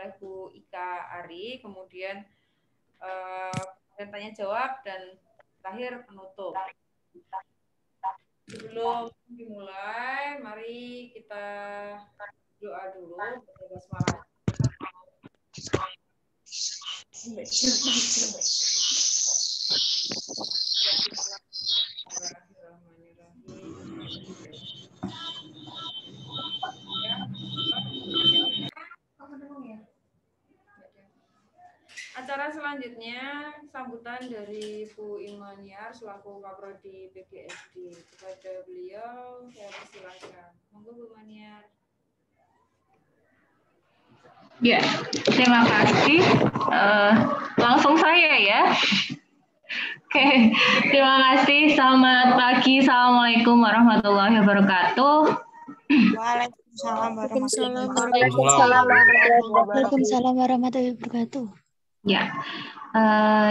oleh Bu Ika Ari, kemudian tanya jawab, dan terakhir penutup. Sebelum dimulai, mari kita doa dulu. Basmalah. Acara selanjutnya sambutan dari Bu Imaniar selaku Kaprodi PGSD. Kepada beliau saya persilakan. Monggo Bu Imaniar. Ya, terima kasih. Langsung saya ya. Oke, terima kasih. Selamat pagi. Assalamualaikum warahmatullahi wabarakatuh. Waalaikumsalam warahmatullahi wabarakatuh. Ya,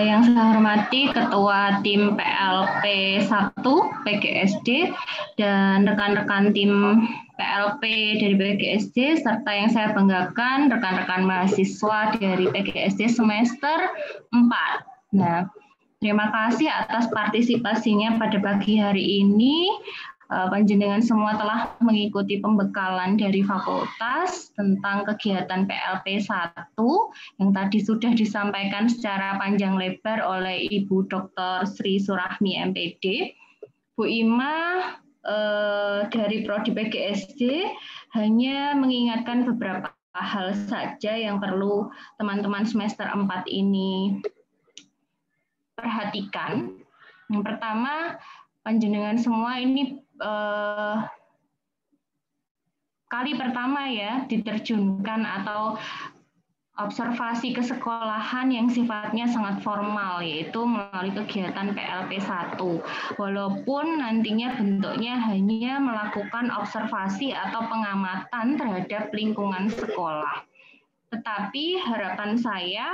yang saya hormati Ketua Tim PLP 1 PGSD dan rekan-rekan tim PLP dari PGSD, serta yang saya banggakan rekan-rekan mahasiswa dari PGSD semester 4. Nah, terima kasih atas partisipasinya pada pagi hari ini. Panjenengan semua telah mengikuti pembekalan dari fakultas tentang kegiatan PLP 1 yang tadi sudah disampaikan secara panjang lebar oleh Ibu Dr. Sri Surahmi MPD. Bu Ima dari Prodi PGSD hanya mengingatkan beberapa hal saja yang perlu teman-teman semester 4 ini perhatikan. Yang pertama, panjenengan semua ini kali pertama ya diterjunkan atau observasi ke sekolahan yang sifatnya sangat formal, yaitu melalui kegiatan PLP 1. Walaupun nantinya bentuknya hanya melakukan observasi atau pengamatan terhadap lingkungan sekolah. Tetapi harapan saya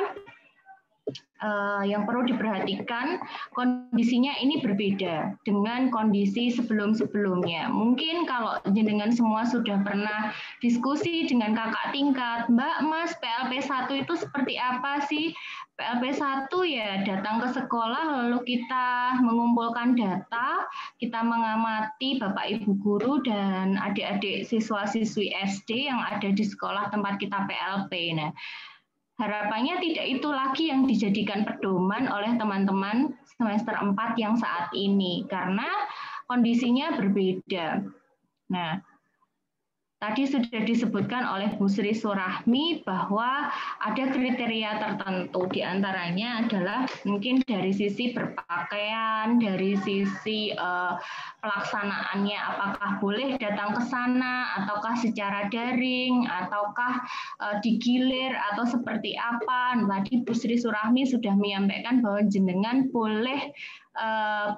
yang perlu diperhatikan, kondisinya ini berbeda dengan kondisi sebelum-sebelumnya. Mungkin kalau jenengan semua sudah pernah diskusi dengan kakak tingkat, Mbak, Mas, PLP 1 itu seperti apa sih? PLP 1 ya datang ke sekolah, lalu kita mengumpulkan data, kita mengamati Bapak Ibu guru dan adik-adik siswa-siswi SD yang ada di sekolah tempat kita PLP. Nah, harapannya tidak itu lagi yang dijadikan pedoman oleh teman-teman semester 4 yang saat ini, karena kondisinya berbeda. Nah, tadi sudah disebutkan oleh Bu Sri Surahmi bahwa ada kriteria tertentu, diantaranya adalah mungkin dari sisi berpakaian, dari sisi pelaksanaannya, apakah boleh datang ke sana, ataukah secara daring, ataukah digilir, atau seperti apa. Tadi Bu Sri Surahmi sudah menyampaikan bahwa jenengan boleh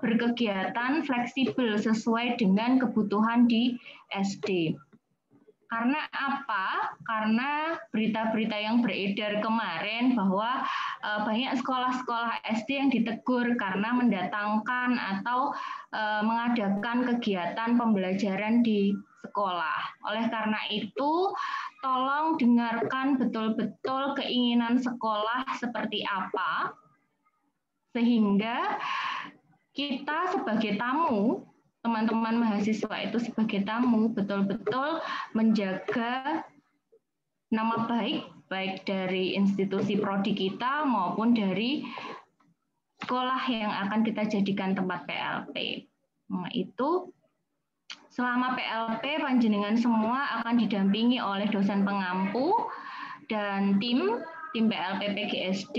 berkegiatan fleksibel sesuai dengan kebutuhan di SD. Karena apa? Karena berita-berita yang beredar kemarin bahwa banyak sekolah-sekolah SD yang ditegur karena mendatangkan atau mengadakan kegiatan pembelajaran di sekolah. Oleh karena itu, tolong dengarkan betul-betul keinginan sekolah seperti apa, sehingga kita sebagai tamu, teman-teman mahasiswa itu sebagai tamu betul-betul menjaga nama baik dari institusi prodi kita maupun dari sekolah yang akan kita jadikan tempat PLP. Nah, itu selama PLP panjenengan semua akan didampingi oleh dosen pengampu dan tim PLP PGSD.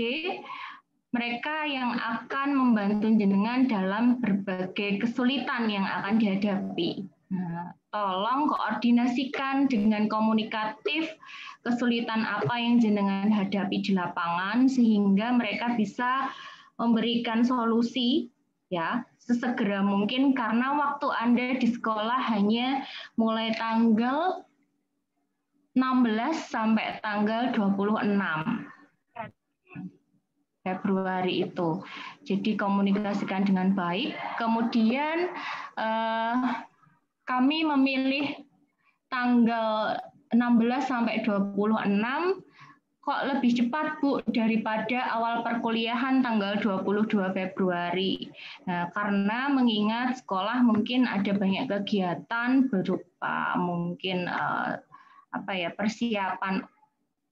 Mereka yang akan membantu jenengan dalam berbagai kesulitan yang akan dihadapi. Nah, tolong koordinasikan dengan komunikatif kesulitan apa yang jenengan hadapi di lapangan sehingga mereka bisa memberikan solusi ya sesegera mungkin, karena waktu Anda di sekolah hanya mulai tanggal 16 sampai tanggal 26. Februari itu. Jadi komunikasikan dengan baik. Kemudian kami memilih tanggal 16 sampai 26 kok lebih cepat Bu daripada awal perkuliahan tanggal 22 Februari. Nah, karena mengingat sekolah mungkin ada banyak kegiatan berupa mungkin persiapan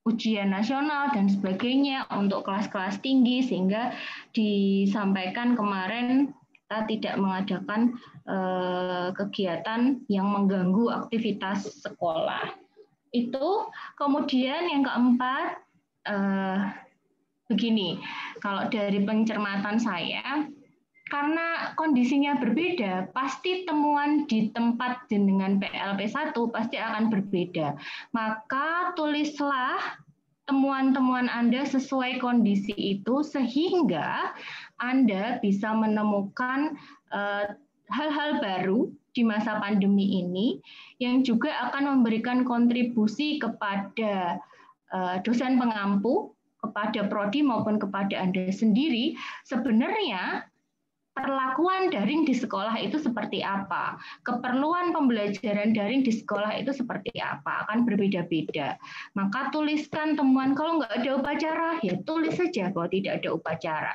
ujian nasional dan sebagainya untuk kelas-kelas tinggi, sehingga disampaikan kemarin kita tidak mengadakan kegiatan yang mengganggu aktivitas sekolah. Itu. Kemudian yang keempat, begini, kalau dari pencermatan saya, karena kondisinya berbeda, pasti temuan di tempat jenengan PLP 1 pasti akan berbeda. Maka tulislah temuan-temuan Anda sesuai kondisi itu, sehingga Anda bisa menemukan hal-hal baru di masa pandemi ini yang juga akan memberikan kontribusi kepada dosen pengampu, kepada prodi maupun kepada Anda sendiri. Sebenarnya perlakuan daring di sekolah itu seperti apa, keperluan pembelajaran daring di sekolah itu seperti apa, akan berbeda-beda. Maka tuliskan temuan. Kalau nggak ada upacara, ya tulis saja bahwa tidak ada upacara.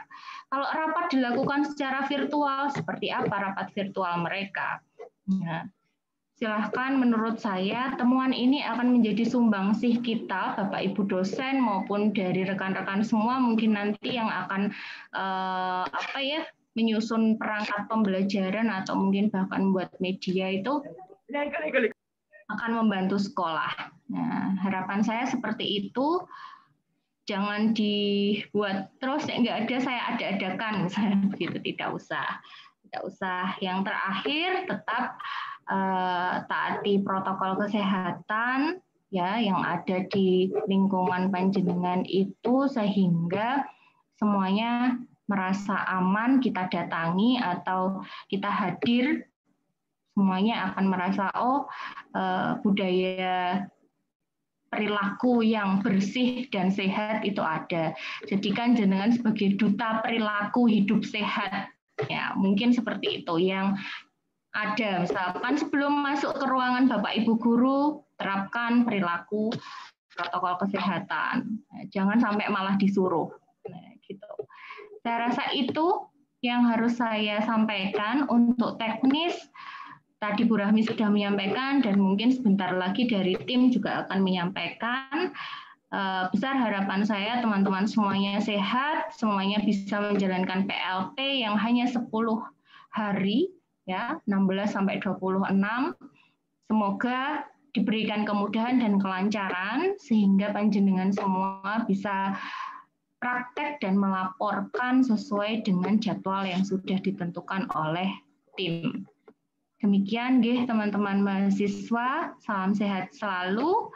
Kalau rapat dilakukan secara virtual, seperti apa rapat virtual mereka? Nah, silahkan, menurut saya temuan ini akan menjadi sumbangsih kita, Bapak Ibu dosen maupun dari rekan-rekan semua mungkin nanti yang akan menyusun perangkat pembelajaran atau mungkin bahkan buat media itu akan membantu sekolah. Nah, harapan saya seperti itu. Jangan dibuat terus nggak ada, saya ada-adakan misalnya begitu, tidak usah. Yang terakhir, tetap taati protokol kesehatan ya yang ada di lingkungan panjenengan itu, sehingga semuanya merasa aman kita datangi atau kita hadir, semuanya akan merasa budaya perilaku yang bersih dan sehat itu ada. Jadikan jenengan sebagai duta perilaku hidup sehat. Ya, mungkin seperti itu yang ada. Misalkan sebelum masuk ke ruangan Bapak Ibu guru, terapkan perilaku protokol kesehatan. Jangan sampai malah disuruh. Nah, gitu. Saya rasa itu yang harus saya sampaikan. Untuk teknis, tadi Bu Rahmi sudah menyampaikan dan mungkin sebentar lagi dari tim juga akan menyampaikan. Besar harapan saya teman-teman semuanya sehat, semuanya bisa menjalankan PLP yang hanya 10 hari, ya 16 sampai 26. Semoga diberikan kemudahan dan kelancaran sehingga panjenengan semua bisa praktek dan melaporkan sesuai dengan jadwal yang sudah ditentukan oleh tim. Demikian teman-teman mahasiswa, salam sehat selalu.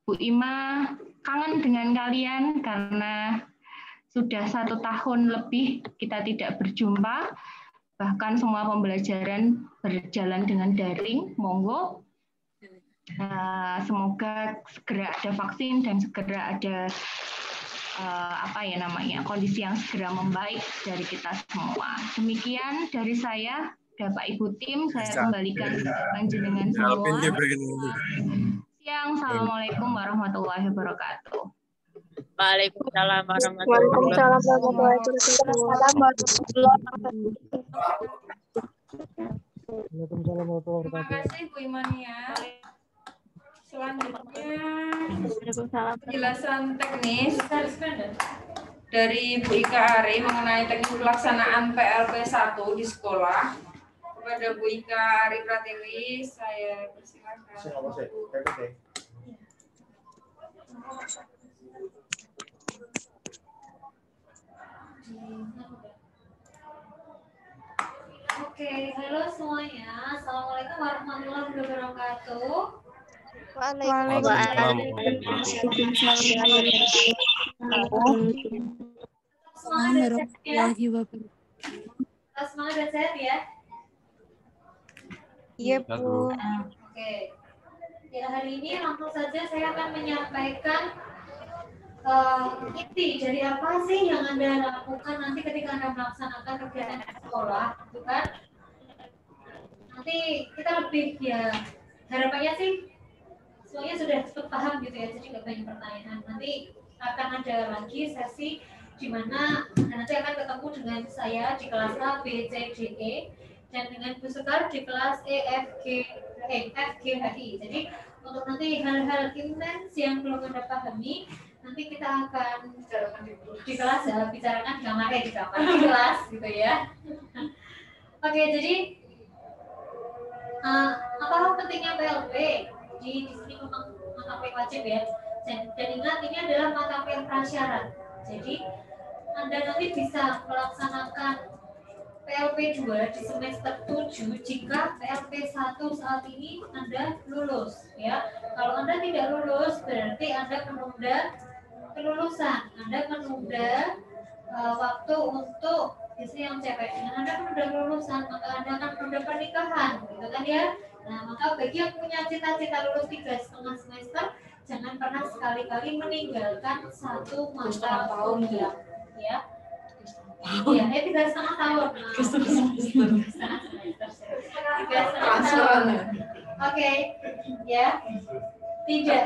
Bu Ima kangen dengan kalian karena sudah 1 tahun lebih kita tidak berjumpa, bahkan semua pembelajaran berjalan dengan daring. Monggo, semoga segera ada vaksin dan segera ada kondisi yang segera membaik dari kita semua. Demikian dari saya. Bapak Ibu tim, saya kembalikan panjenengan semua. Siang, assalamualaikum warahmatullahi wabarakatuh. Waalaikumsalam warahmatullahi wabarakatuh. Terima kasih Bu Imania. Selanjutnya penjelasan teknis dari Bu Ika Ari mengenai teknis pelaksanaan PLP 1 di sekolah. Kepada Bu Ika Ari Pratiwi, saya persilakan. Oke, halo semuanya. Assalamualaikum warahmatullahi wabarakatuh. Waalaikumsalam. Semangat dan sehat ya. Iya, Bu. Oke. Ya, hari ini langsung saja saya akan menyampaikan inti dari apa sih yang Anda lakukan nanti ketika Anda melaksanakan kegiatan sekolah, gitu kan? Nanti kita lebih harapannya sih semuanya sudah cukup paham gitu ya, jadi nggak banyak pertanyaan. Nanti akan ada lagi sesi di mana nanti akan ketemu dengan saya di kelas A, B, C, D, E, dan dengan Bu Sekar di kelas E, F, G, H, I. Jadi untuk nanti hal-hal intens yang belum Anda pahami, nanti kita akan di kelas ya, bicarakan di kamar di kelas gitu ya. Oke, jadi apa pentingnya PLP? Di sini memang mata kuliah wajib ya. Dan ingat ini adalah mata kuliah prasyarat. Jadi Anda nanti bisa melaksanakan PLP 2 di semester 7 jika PLP 1 saat ini Anda lulus ya. Kalau Anda tidak lulus berarti Anda menunda kelulusan. Anda menunda waktu untuk di sini yang cewek. Dengan Anda menunda kelulusan, maka Anda akan menunda pernikahan, gitu kan ya. Nah, maka bagi yang punya cita-cita lulus 3,5 semester, jangan pernah sekali-kali meninggalkan satu mata kuliah, ya. Iya, 3,5 tahun. 3,5 tahun. Oke, ya. Tidak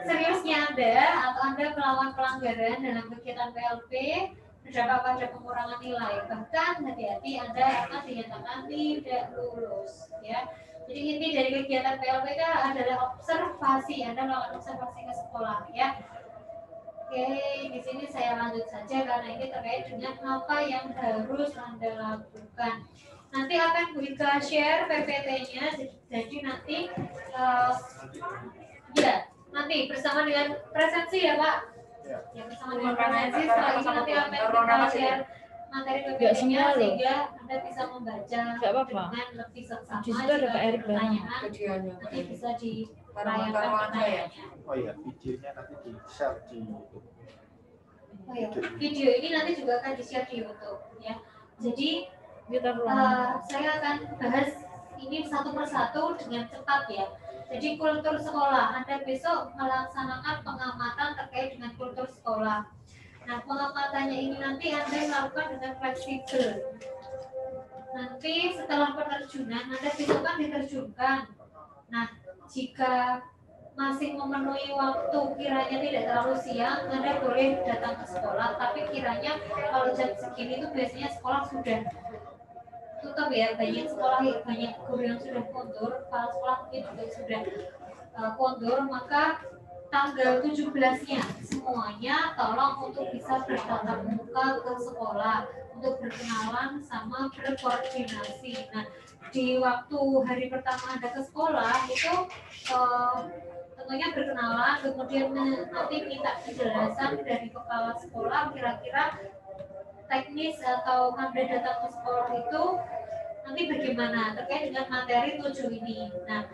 seriusnya Anda atau Anda melawan pelanggaran dalam kegiatan PLP berdampak pada pengurangan nilai. Bahkan hati-hati Anda akan dinyatakan tidak lulus, ya. Jadi inti dari kegiatan PLPK adalah observasi. Anda melakukan observasi ke sekolah, ya. Oke, di sini saya lanjut saja karena ini terkait dengan apa yang harus Anda lakukan. Nanti akan Bu Ika share PPT-nya, jadi nanti ya nanti bersama dengan presensi ya Pak. Ya bersama dengan presensi. Setelah ini nanti akan kita share materi PPT-nya sehingga Anda bisa membaca dengan lebih seksama. Jika ada pertanyaan nanti bisa dilayangkan pertanyaannya. Oh iya, videonya nanti di-share di YouTube. Oh iya, video ini nanti juga akan di-share di YouTube ya. Jadi saya akan bahas ini satu persatu dengan cepat ya. Jadi kultur sekolah, Anda besok melaksanakan pengamatan terkait dengan kultur sekolah. Nah, pengamatannya ini nanti Anda lakukan dengan fleksibel. Nanti setelah penerjunan, Anda besok kan diterjunkan. Nah, jika masih memenuhi waktu, kiranya tidak terlalu siang, Anda boleh datang ke sekolah. Tapi kiranya kalau jam segini itu biasanya sekolah sudah tutup ya, banyak sekolah, banyak guru yang sudah kondur, kepala sekolah mungkin juga sudah kondur, maka tanggal 17-nya semuanya tolong untuk bisa bertatap muka ke sekolah untuk berkenalan sama berkoordinasi. Nah, di waktu hari pertama Anda ke sekolah itu tentunya berkenalan, kemudian nanti minta penjelasan dari kepala sekolah kira-kira teknis atau Anda datang ke sekolah itu nanti bagaimana terkait dengan materi 7 ini. Nah,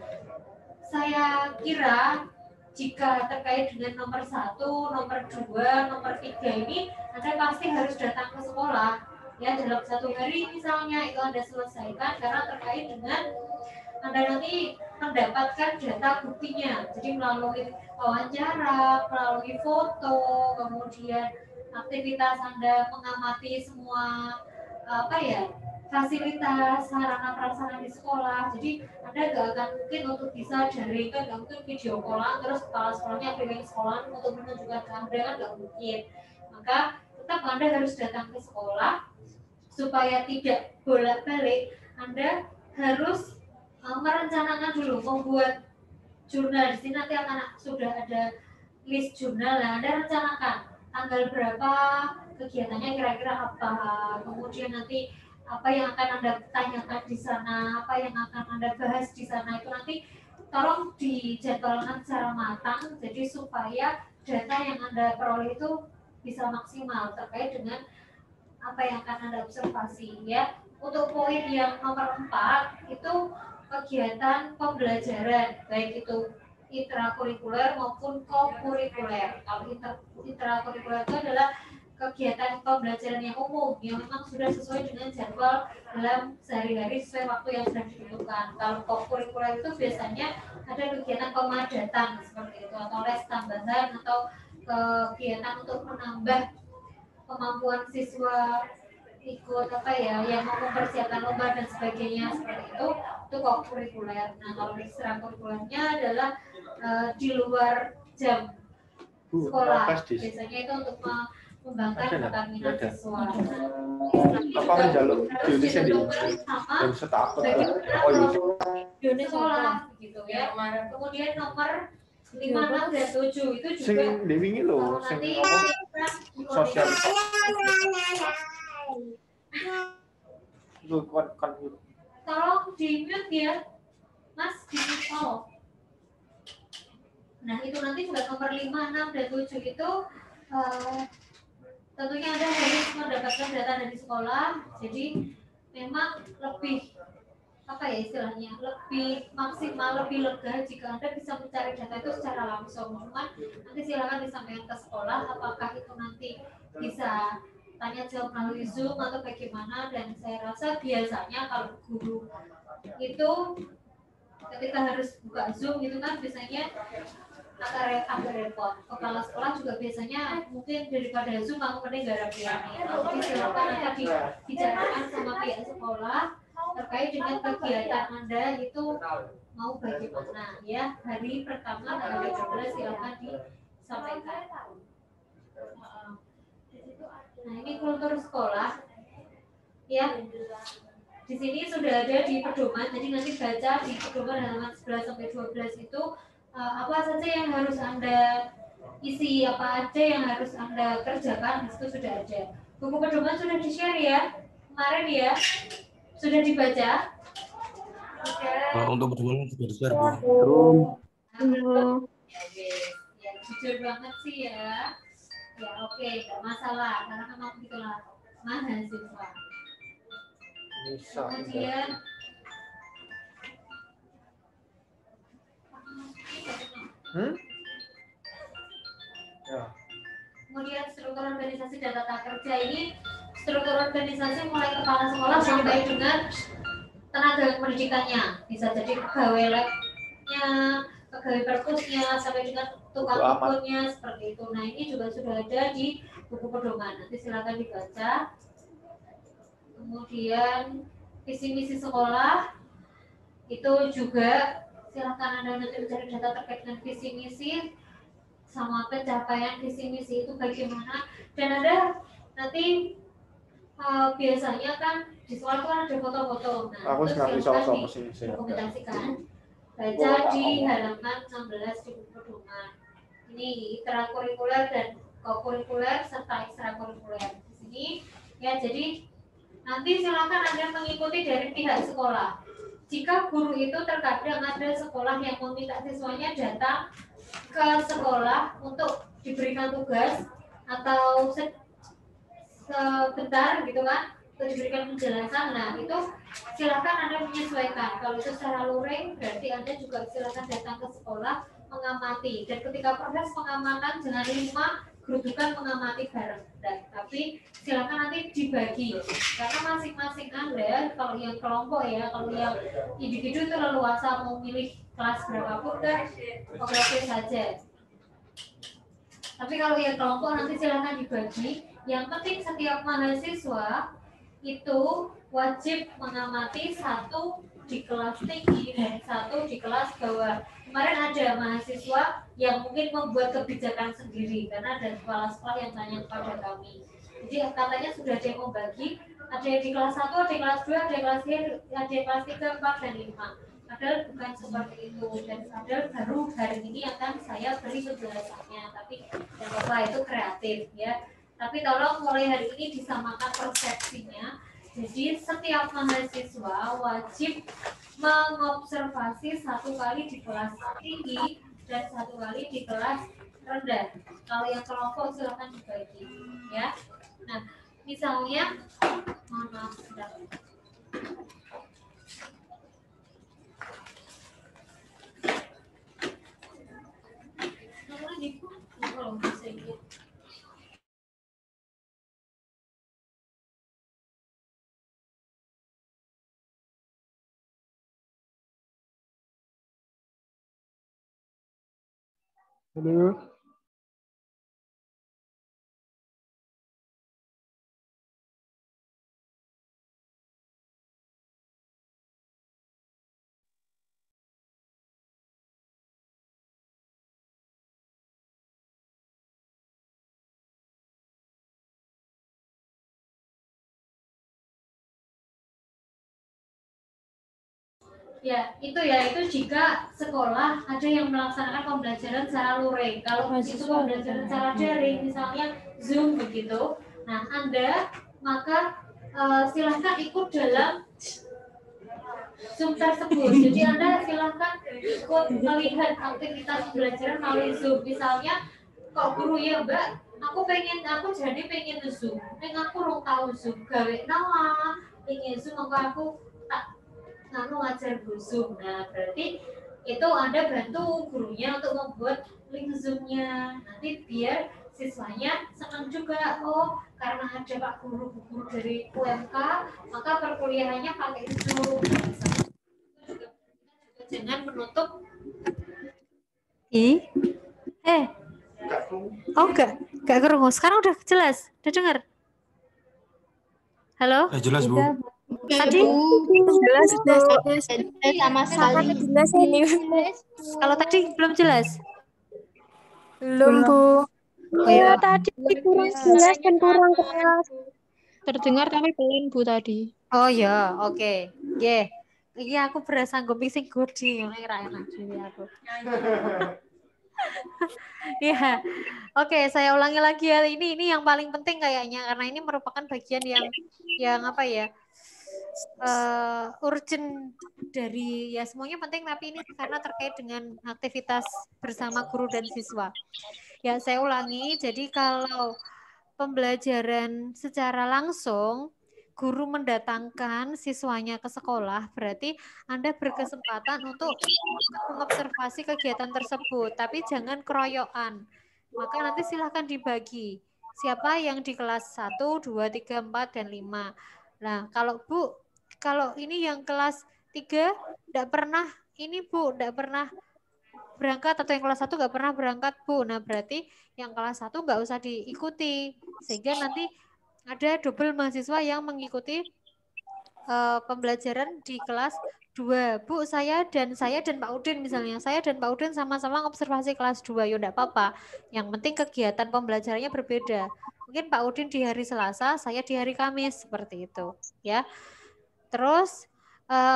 saya kira jika terkait dengan nomor 1, nomor 2, nomor 3 ini Anda pasti harus datang ke sekolah ya, dalam satu hari misalnya itu Anda selesaikan karena terkait dengan Anda nanti mendapatkan data buktinya. Jadi melalui wawancara, melalui foto, kemudian aktivitas Anda mengamati semua fasilitas sarana prasarana di sekolah. Jadi Anda nggak akan mungkin untuk bisa daring, kan nggak mungkin video callan terus kepala sekolahnya keliling sekolah untuk menunjukkan ke Anda, kan nggak mungkin. Maka tetap Anda harus datang ke sekolah supaya tidak bolak-balik. Anda harus merencanakan dulu, membuat jurnal. Di sini nanti akan sudah ada list jurnal. Nah, Anda rencanakan tanggal berapa kegiatannya, kira-kira apa, kemudian nanti apa yang akan Anda tanyakan di sana, apa yang akan Anda bahas di sana, itu nanti tolong dijadwalkan secara matang, jadi supaya data yang Anda peroleh itu bisa maksimal terkait dengan apa yang akan Anda observasi ya. Untuk poin yang nomor 4 itu kegiatan pembelajaran, baik itu intrakurikuler maupun kokurikuler. Kalau intrakurikuler itu adalah kegiatan pembelajaran yang umum yang memang sudah sesuai dengan jadwal dalam sehari-hari sesuai waktu yang sudah ditentukan. Kalau kokurikuler itu biasanya ada kegiatan pemadatan seperti itu, atau les tambahan, atau kegiatan untuk menambah kemampuan siswa ikut yang mau mempersiapkan lomba dan sebagainya seperti itu. itu kurikuler. Nah, kalau ekstrakurikulernya adalah di luar jam sekolah. Biasanya itu untuk mengembangkan bakat minat siswa. Apa menjaluk Indonesia di jam setahun? Oh iya. Sekolah gitu ya. Kemudian nomor 5, 6 dan 7 itu juga Sing diwingi loh, sing nanti apa? Sosialisasi. Itu kan tolong di mute ya, Mas, di mute all. Nah, itu nanti juga nomor 5, 6 dan 7 itu tentunya Anda harus mendapatkan data dari sekolah. Jadi memang lebih apa ya istilahnya, lebih maksimal, lebih lega jika Anda bisa mencari data itu secara langsung. Cuman nanti silakan disampaikan ke sekolah apakah itu nanti bisa tanya jawab melalui Zoom atau bagaimana. Dan saya rasa biasanya kalau guru itu ketika harus buka Zoom gitu kan biasanya agak repot. Kepala sekolah juga biasanya mungkin daripada Zoom aku mending gak ada pilihannya. Jadi silakan nanti dibicarakan sama pihak sekolah terkait dengan kegiatan Anda itu mau bagaimana ya. Hari pertama tanggal 12 silakan disampaikan. Nah, ini kultur sekolah ya. Di sini sudah ada di pedoman, jadi nanti baca di pedoman halaman 11 sampai 12 itu apa saja yang harus Anda isi, apa aja yang harus Anda kerjakan, di situ sudah ada. Buku pedoman sudah di-share ya kemarin ya. Sudah dibaca? Untuk pedoman sudah di-share, Bu. Ya, jujur banget sih ya. Ya oke, nggak masalah karena memang itulah mahasiswa. Kemudian Ya. kemudian struktur organisasi dan tata kerja ini struktur organisasi mulai kepala sekolah sampai dengan tenaga pendidikannya, bisa jadi pegawai labnya, pegawai perpusnya, sampai dengan tukang ukurnya seperti itu. Nah ini juga sudah ada di buku pedoman, nanti silakan dibaca. Kemudian visi misi sekolah itu juga silakan Anda nanti mencari data terkait dengan visi misi sama pencapaian visi misi itu bagaimana. Dan Anda nanti biasanya kan di sekolah itu ada foto-foto. Nah, aku itu silakan dokumentasikan. Baca di halaman 16 di buku pedoman. Ini intrakurikuler dan kokurikuler serta ekstrakurikuler di sini ya. Jadi nanti silakan Anda mengikuti dari pihak sekolah. Jika guru itu terkadang ada sekolah yang meminta siswanya datang ke sekolah untuk diberikan tugas atau sebentar gitu kan, untuk diberikan penjelasan. Nah itu silakan Anda menyesuaikan. Kalau itu secara luring berarti Anda juga silakan datang ke sekolah mengamati. Dan ketika proses pengamatan jangan lupa kerudukan mengamati bareng. Tapi silakan nanti dibagi karena masing-masing Anda, kalau yang kelompok ya, kalau yang individu itu leluasa mau milih kelas berapapun kan oke-oke saja. Tapi kalau yang kelompok nanti silakan dibagi. Yang penting setiap mahasiswa itu wajib mengamati satu di kelas tinggi dan satu di kelas bawah. Kemarin ada mahasiswa yang mungkin membuat kebijakan sendiri karena ada kepala sekolah yang tanya kepada kami. Jadi katanya sudah ada yang membagi, ada yang di kelas 1, ada yang kelas 2, ada yang kelas 3, ada yang kelas 3, 4, dan 5. Padahal bukan seperti itu, dan padahal baru hari ini akan saya beri penjelasannya. Tapi yang apa itu kreatif ya. Tapi tolong mulai hari ini disamakan persepsinya. Jadi setiap mahasiswa wajib mengobservasi 1 kali di kelas tinggi dan 1 kali di kelas rendah. Kalau yang kelompok silakan dibagi ya. Nah, misalnya mohon maaf sudah. Kalau bisa gitu. Halo. Ya, itu jika sekolah ada yang melaksanakan pembelajaran secara luring. Kalau itu pembelajaran secara daring, misalnya Zoom begitu, nah Anda maka silahkan ikut dalam Zoom tersebut. Jadi Anda silahkan ikut melihat aktivitas pembelajaran melalui Zoom. Misalnya, kok guru ya Mbak, aku jadi pengen Zoom, aku rung tahu Zoom, gawe nawa, pengen Zoom, aku tak ngajar Zoom. Nah, berarti itu Anda bantu gurunya untuk membuat link Zoom-nya. Nanti biar siswanya senang juga. Oh, karena ada Pak guru dari UMK, maka perkuliahannya pakai Zoom. Juga jangan menutup. Enggak kerungu. Sekarang udah jelas, udah dengar. Halo? Jelas, Bu. Tadi jelas Bu. Sama sekali. Jelas ini. kalau tadi belum jelas. Belum Bu. Oh ya, Tadi kurang jelas dan kurang keras. Terdengar tapi pelan Bu tadi. oh ya, oke. Iya aku berasa sanggup sing gudi ngene ra enak dhewe aku. Iya. Oke, saya ulangi lagi ya. Ini yang paling penting kayaknya karena ini merupakan bagian yang apa ya? Urgent dari ya semuanya penting tapi ini karena terkait dengan aktivitas bersama guru dan siswa. Ya, saya ulangi. Jadi kalau pembelajaran secara langsung guru mendatangkan siswanya ke sekolah, berarti Anda berkesempatan untuk mengobservasi kegiatan tersebut, tapi jangan keroyokan. Maka nanti silahkan dibagi. Siapa yang di kelas 1, 2, 3, 4, dan 5. Nah, kalau ini yang kelas 3 enggak pernah berangkat atau yang kelas 1 enggak pernah berangkat, Bu. Nah, berarti yang kelas 1 enggak usah diikuti. Sehingga nanti ada double mahasiswa yang mengikuti pembelajaran di kelas 2. Bu, saya dan Pak Udin misalnya. Saya dan Pak Udin sama-sama observasi kelas 2. Ya enggak apa-apa. Yang penting kegiatan pembelajarannya berbeda. Mungkin Pak Udin di hari Selasa, saya di hari Kamis seperti itu, ya. Terus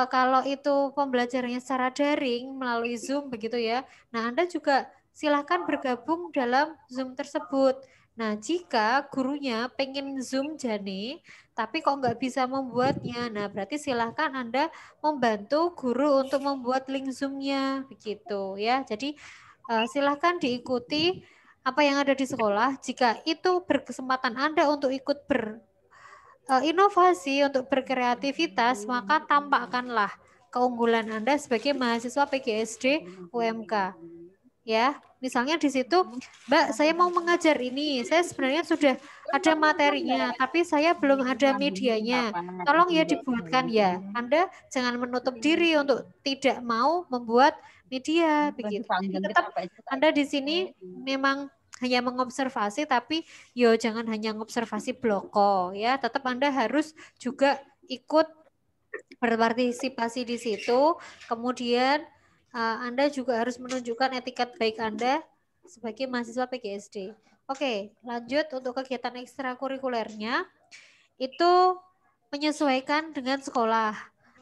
kalau itu pembelajarannya secara daring melalui Zoom begitu ya. Nah, Anda juga silahkan bergabung dalam Zoom tersebut. Nah, jika gurunya pengen Zoom jane, tapi kok nggak bisa membuatnya, nah berarti silahkan Anda membantu guru untuk membuat link Zoom-nya, begitu ya. Jadi silahkan diikuti apa yang ada di sekolah. Jika itu berkesempatan Anda untuk ikut inovasi untuk berkreativitas, maka tampakkanlah keunggulan Anda sebagai mahasiswa PGSD UMK. Ya, misalnya di situ, Mbak, saya mau mengajar ini. Saya sebenarnya sudah ada materinya, tapi saya belum ada medianya. Tolong ya dibuatkan ya. Anda jangan menutup diri untuk tidak mau membuat media begitu. Tetap Anda di sini memang hanya mengobservasi, tapi yo jangan hanya mengobservasi bloko ya. Tetap Anda harus juga ikut berpartisipasi di situ. Kemudian Anda juga harus menunjukkan etikat baik Anda sebagai mahasiswa PGSD. Oke, lanjut untuk kegiatan ekstrakurikulernya. Itu menyesuaikan dengan sekolah.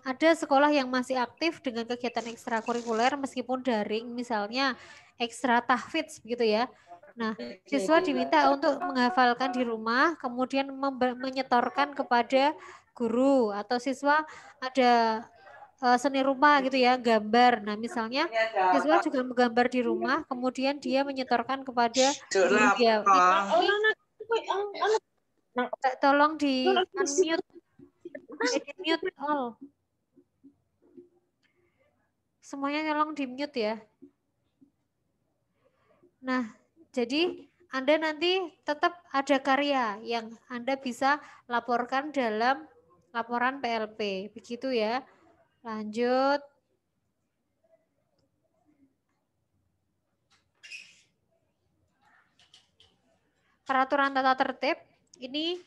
Ada sekolah yang masih aktif dengan kegiatan ekstrakurikuler meskipun daring, misalnya ekstra tahfidz begitu ya. Nah, siswa diminta untuk menghafalkan di rumah, kemudian menyetorkan kepada guru atau siswa ada seni rupa gitu ya, gambar. Nah, misalnya siswa juga menggambar di rumah, kemudian dia menyetorkan kepada guru dia. Tolong di unmute all. Semuanya tolong di mute ya. Nah, jadi Anda nanti tetap ada karya yang Anda bisa laporkan dalam laporan PLP. Begitu ya. Lanjut. Peraturan tata tertib ini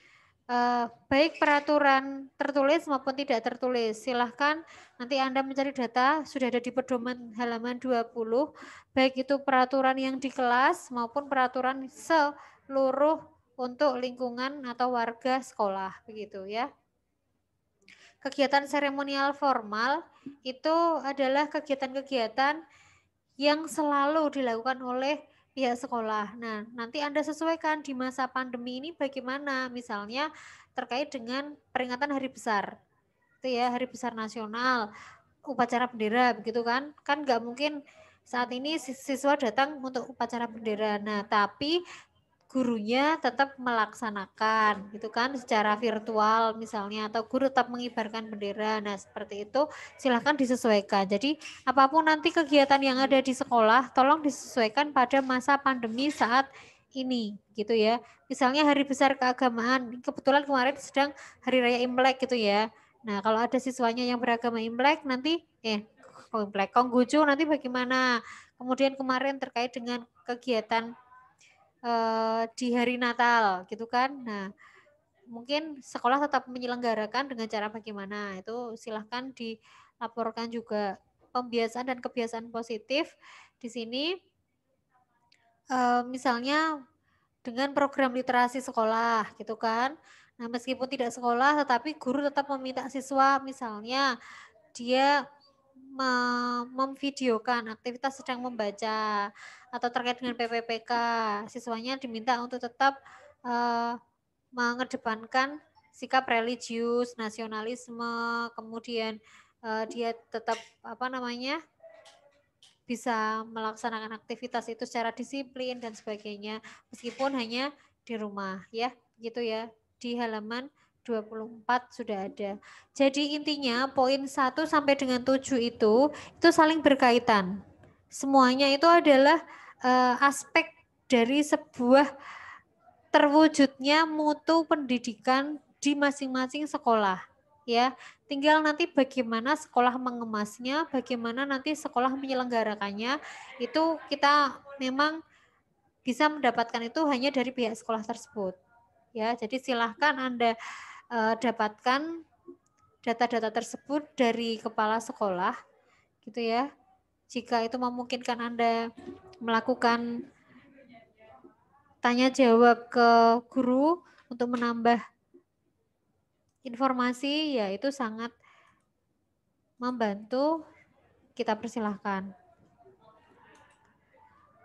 baik peraturan tertulis maupun tidak tertulis. Silahkan nanti Anda mencari data, sudah ada di pedoman halaman 20, baik itu peraturan yang di kelas maupun peraturan seluruh untuk lingkungan atau warga sekolah, begitu ya. kegiatan seremonial formal itu adalah kegiatan-kegiatan yang selalu dilakukan oleh pihak sekolah. Nah, nanti Anda sesuaikan di masa pandemi ini bagaimana, misalnya terkait dengan peringatan hari besar, itu ya, hari besar nasional, upacara bendera, begitu kan? Kan nggak mungkin saat ini siswa datang untuk upacara bendera. Nah, tapi gurunya tetap melaksanakan gitu kan secara virtual misalnya, atau guru tetap mengibarkan bendera. Nah, seperti itu silahkan disesuaikan. Jadi apapun nanti kegiatan yang ada di sekolah tolong disesuaikan pada masa pandemi saat ini gitu ya. Misalnya hari besar keagamaan, kebetulan kemarin sedang hari raya Imlek gitu ya. Nah, kalau ada siswanya yang beragama Imlek nanti Imlek Konghucu nanti bagaimana? Kemudian kemarin terkait dengan kegiatan di hari Natal gitu kan. Nah, mungkin sekolah tetap menyelenggarakan dengan cara bagaimana, itu silahkan dilaporkan juga. Pembiasaan dan kebiasaan positif di sini misalnya dengan program literasi sekolah gitu kan. Nah, meskipun tidak sekolah tetapi guru tetap meminta siswa misalnya dia memvideokan aktivitas sedang membaca atau terkait dengan PPPK, siswanya diminta untuk tetap mengedepankan sikap religius, nasionalisme, kemudian dia tetap bisa melaksanakan aktivitas itu secara disiplin dan sebagainya, meskipun hanya di rumah ya, gitu ya. Di halaman 24 sudah ada. Jadi intinya poin 1 sampai dengan 7 itu saling berkaitan. Semuanya itu adalah aspek dari sebuah terwujudnya mutu pendidikan di masing-masing sekolah. Ya, tinggal nanti bagaimana sekolah mengemasnya, bagaimana nanti sekolah menyelenggarakannya, itu kita memang bisa mendapatkan itu hanya dari pihak sekolah tersebut. Ya, jadi silahkan Anda dapatkan data-data tersebut dari kepala sekolah, gitu ya. Jika itu memungkinkan Anda melakukan tanya jawab ke guru untuk menambah informasi, ya itu sangat membantu, kita persilahkan.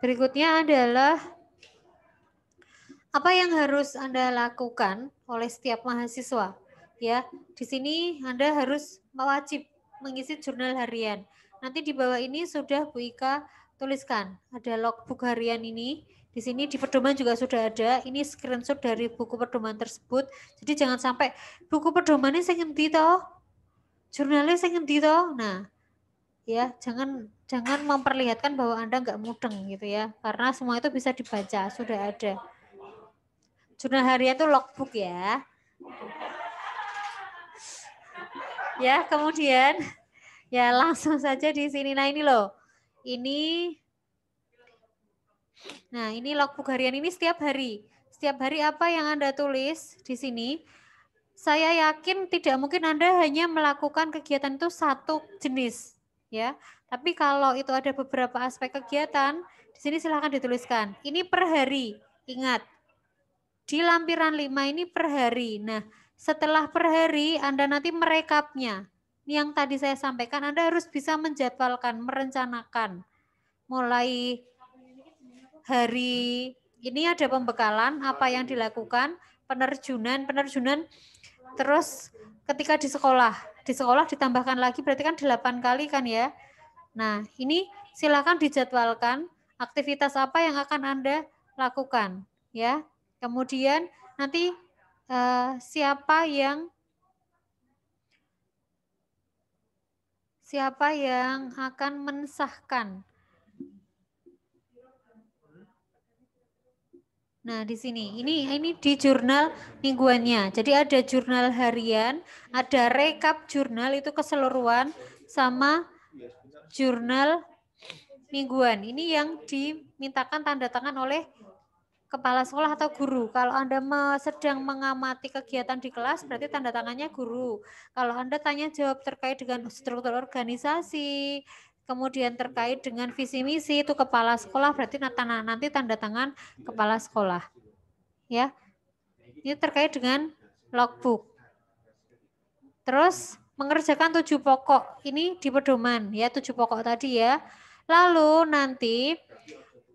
Berikutnya adalah apa yang harus Anda lakukan oleh setiap mahasiswa. Ya, di sini Anda harus wajib mengisi jurnal harian. Nanti di bawah ini sudah Bu Ika tuliskan, ada logbook harian ini. Di sini di pedoman juga sudah ada. Ini screenshot dari buku pedoman tersebut. Jadi jangan sampai buku pedomannya saya ngendi toh, jurnalnya saya ngendi toh. Nah, ya jangan memperlihatkan bahwa Anda nggak mudeng gitu ya, karena semua itu bisa dibaca, sudah ada. Jurnal harian itu logbook ya. Ya, kemudian ya langsung saja di sini. Nah, ini loh. Ini logbook harian ini setiap hari. Setiap hari apa yang Anda tulis di sini? Saya yakin tidak mungkin Anda hanya melakukan kegiatan itu satu jenis, ya. Tapi kalau itu ada beberapa aspek kegiatan, di sini silakan dituliskan. Ini per hari. Ingat, di lampiran 5 ini per hari. Nah, setelah per hari Anda nanti merekapnya. Yang tadi saya sampaikan, Anda harus bisa menjadwalkan, merencanakan. Mulai hari ini ada pembekalan, apa yang dilakukan, penerjunan, terus ketika di sekolah ditambahkan lagi, berarti kan 8 kali kan ya. Nah, ini silakan dijadwalkan aktivitas apa yang akan Anda lakukan ya. Kemudian nanti siapa yang akan mensahkan. Nah, di sini ini di jurnal mingguannya. Jadi ada jurnal harian, ada rekap jurnal itu keseluruhan, sama jurnal mingguan. Ini yang dimintakan tanda tangan oleh kepala sekolah atau guru. Kalau Anda sedang mengamati kegiatan di kelas, berarti tanda tangannya guru. Kalau Anda tanya jawab terkait dengan struktur organisasi, kemudian terkait dengan visi misi, itu kepala sekolah, berarti nanti tanda tangan kepala sekolah. Ya, ini terkait dengan logbook. Terus mengerjakan 7 pokok ini di pedoman ya, 7 pokok tadi ya. Lalu nanti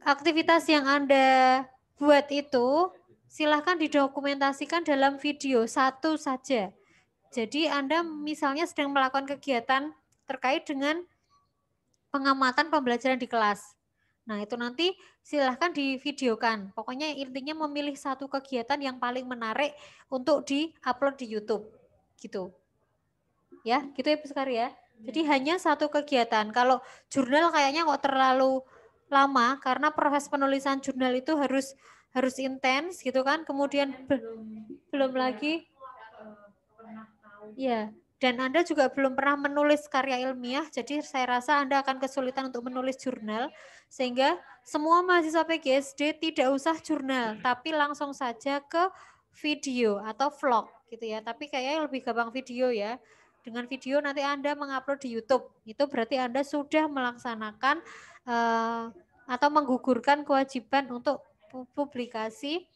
aktivitas yang Anda buat itu silahkan didokumentasikan dalam video satu saja. Jadi Anda misalnya sedang melakukan kegiatan terkait dengan pengamatan pembelajaran di kelas. Nah, itu nanti silahkan divideokan. Pokoknya intinya memilih satu kegiatan yang paling menarik untuk di-upload di YouTube. Gitu. Ya, gitu ya Bu Sekar ya. Jadi hanya satu kegiatan. Kalau jurnal kayaknya kok terlalu lama karena proses penulisan jurnal itu harus intens gitu kan. Kemudian belum lagi ya, dan Anda juga belum pernah menulis karya ilmiah, jadi saya rasa Anda akan kesulitan untuk menulis jurnal, sehingga semua mahasiswa PGSD tidak usah jurnal, tapi langsung saja ke video atau vlog gitu ya. Tapi kayaknya lebih gampang video ya. Dengan video nanti Anda mengupload di YouTube, itu berarti Anda sudah melaksanakan atau menggugurkan kewajiban untuk publikasi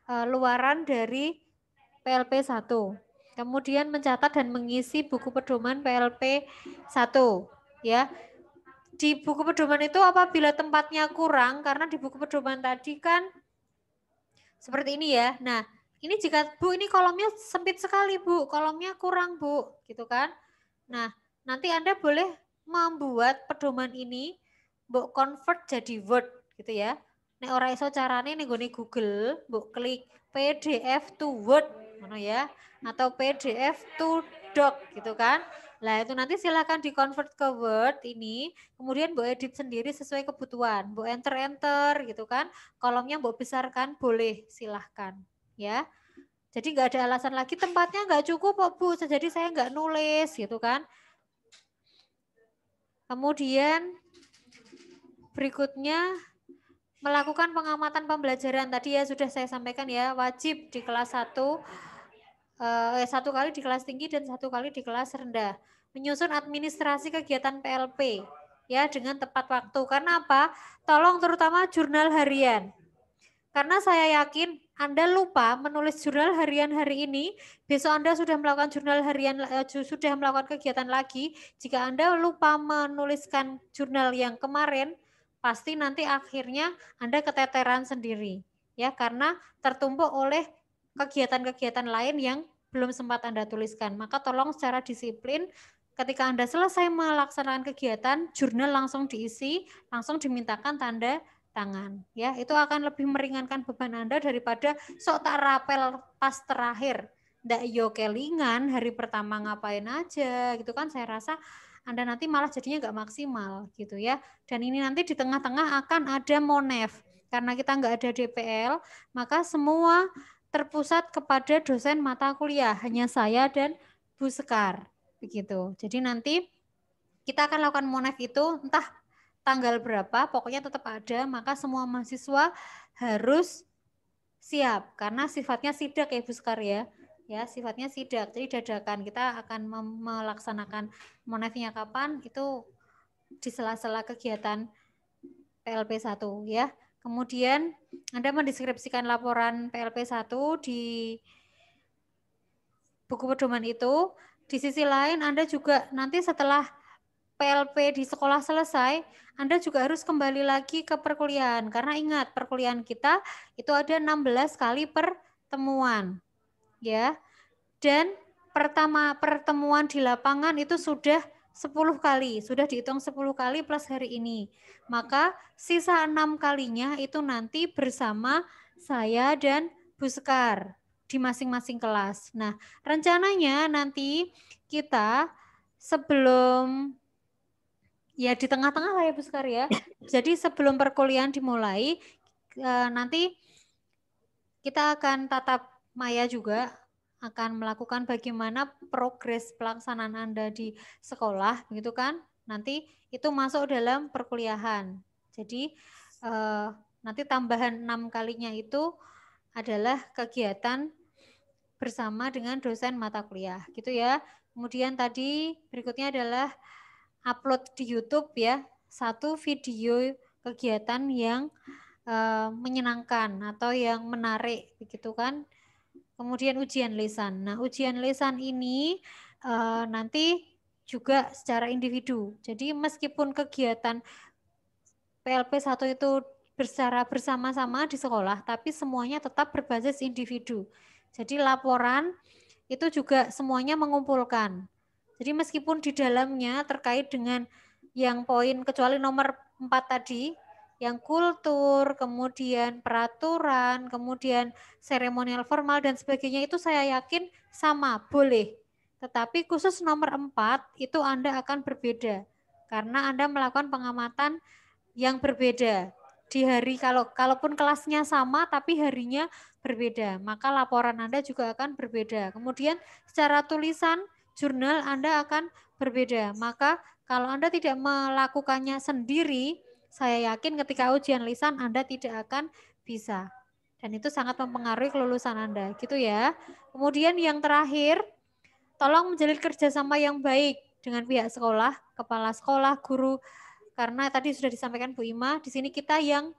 luaran dari PLP 1. Kemudian mencatat dan mengisi buku pedoman PLP 1 ya. Di buku pedoman itu apabila tempatnya kurang, karena di buku pedoman tadi kan seperti ini ya. Nah, ini jika Bu ini kolomnya sempit sekali Bu, kolomnya kurang Bu, gitu kan. Nah, nanti Anda boleh membuat pedoman ini Bu convert jadi Word gitu ya. Nek ora iso carane ning gone Google, Bu klik PDF to Word ngono ya, atau PDF to Doc gitu kan. Nah, itu nanti silakan di-convert ke Word ini, kemudian Bu edit sendiri sesuai kebutuhan. Bu enter gitu kan. Kolomnya Bu besarkan, boleh silahkan ya. Jadi nggak ada alasan lagi tempatnya nggak cukup kok Bu, jadi saya nggak nulis gitu kan. Kemudian berikutnya melakukan pengamatan pembelajaran tadi ya sudah saya sampaikan ya, wajib di kelas 1 1 kali di kelas tinggi dan 1 kali di kelas rendah. Menyusun administrasi kegiatan PLP ya dengan tepat waktu. Karena apa? Tolong terutama jurnal harian. Karena saya yakin Anda lupa menulis jurnal harian hari ini, besok Anda sudah melakukan jurnal harian, sudah melakukan kegiatan lagi. Jika Anda lupa menuliskan jurnal yang kemarin, pasti nanti akhirnya Anda keteteran sendiri. Ya, karena tertumpuk oleh kegiatan-kegiatan lain yang belum sempat Anda tuliskan. Maka tolong secara disiplin ketika Anda selesai melaksanakan kegiatan, jurnal langsung diisi, langsung dimintakan tanda tangan ya, itu akan lebih meringankan beban Anda daripada sok tak rapel pas terakhir ndak yo kelingan hari pertama ngapain aja gitu kan. Saya rasa Anda nanti malah jadinya nggak maksimal gitu ya. Dan ini nanti di tengah-tengah akan ada monef karena kita nggak ada DPL, maka semua terpusat kepada dosen mata kuliah, hanya saya dan Bu Sekar begitu. Jadi nanti kita akan lakukan monef itu entah tanggal berapa, pokoknya tetap ada, maka semua mahasiswa harus siap karena sifatnya sidak ya Bu Sekar ya. Ya, sifatnya sidak. Jadi dadakan kita akan melaksanakan monefnya kapan itu di sela-sela kegiatan PLP 1 ya. Kemudian Anda mendeskripsikan laporan PLP 1 di buku pedoman itu. Di sisi lain Anda juga nanti setelah PLP di sekolah selesai, Anda juga harus kembali lagi ke perkuliahan. Karena ingat, perkuliahan kita itu ada 16 kali pertemuan. Ya. Dan pertemuan di lapangan itu sudah 10 kali. Sudah dihitung 10 kali plus hari ini. Maka sisa 6 kalinya itu nanti bersama saya dan Bu Sekar di masing-masing kelas. Nah, rencananya nanti kita sebelum ya di tengah-tengah lah ya Bu Sekar ya. Jadi sebelum perkuliahan dimulai, nanti kita akan tatap maya juga, akan melakukan bagaimana progres pelaksanaan Anda di sekolah, begitu kan? Nanti itu masuk dalam perkuliahan. Jadi nanti tambahan 6 kalinya itu adalah kegiatan bersama dengan dosen mata kuliah, gitu ya. Kemudian tadi berikutnya adalah upload di YouTube ya, satu video kegiatan yang menyenangkan atau yang menarik begitu kan. Kemudian ujian lisan. Nah, ujian lisan ini nanti juga secara individu. Jadi meskipun kegiatan PLP 1 itu secara bersama-sama di sekolah, tapi semuanya tetap berbasis individu. Jadi laporan itu juga semuanya mengumpulkan. Jadi meskipun di dalamnya terkait dengan yang poin kecuali nomor 4 tadi, yang kultur, kemudian peraturan, kemudian seremonial formal dan sebagainya itu saya yakin sama, boleh. Tetapi khusus nomor 4 itu Anda akan berbeda karena Anda melakukan pengamatan yang berbeda. Di hari kalaupun kelasnya sama tapi harinya berbeda, maka laporan Anda juga akan berbeda. Kemudian secara tulisan jurnal Anda akan berbeda. Maka kalau Anda tidak melakukannya sendiri, saya yakin ketika ujian lisan Anda tidak akan bisa. Dan itu sangat mempengaruhi kelulusan Anda, gitu ya. Kemudian yang terakhir, tolong menjalin kerjasama yang baik dengan pihak sekolah, kepala sekolah, guru, karena tadi sudah disampaikan Bu Ima, di sini kita yang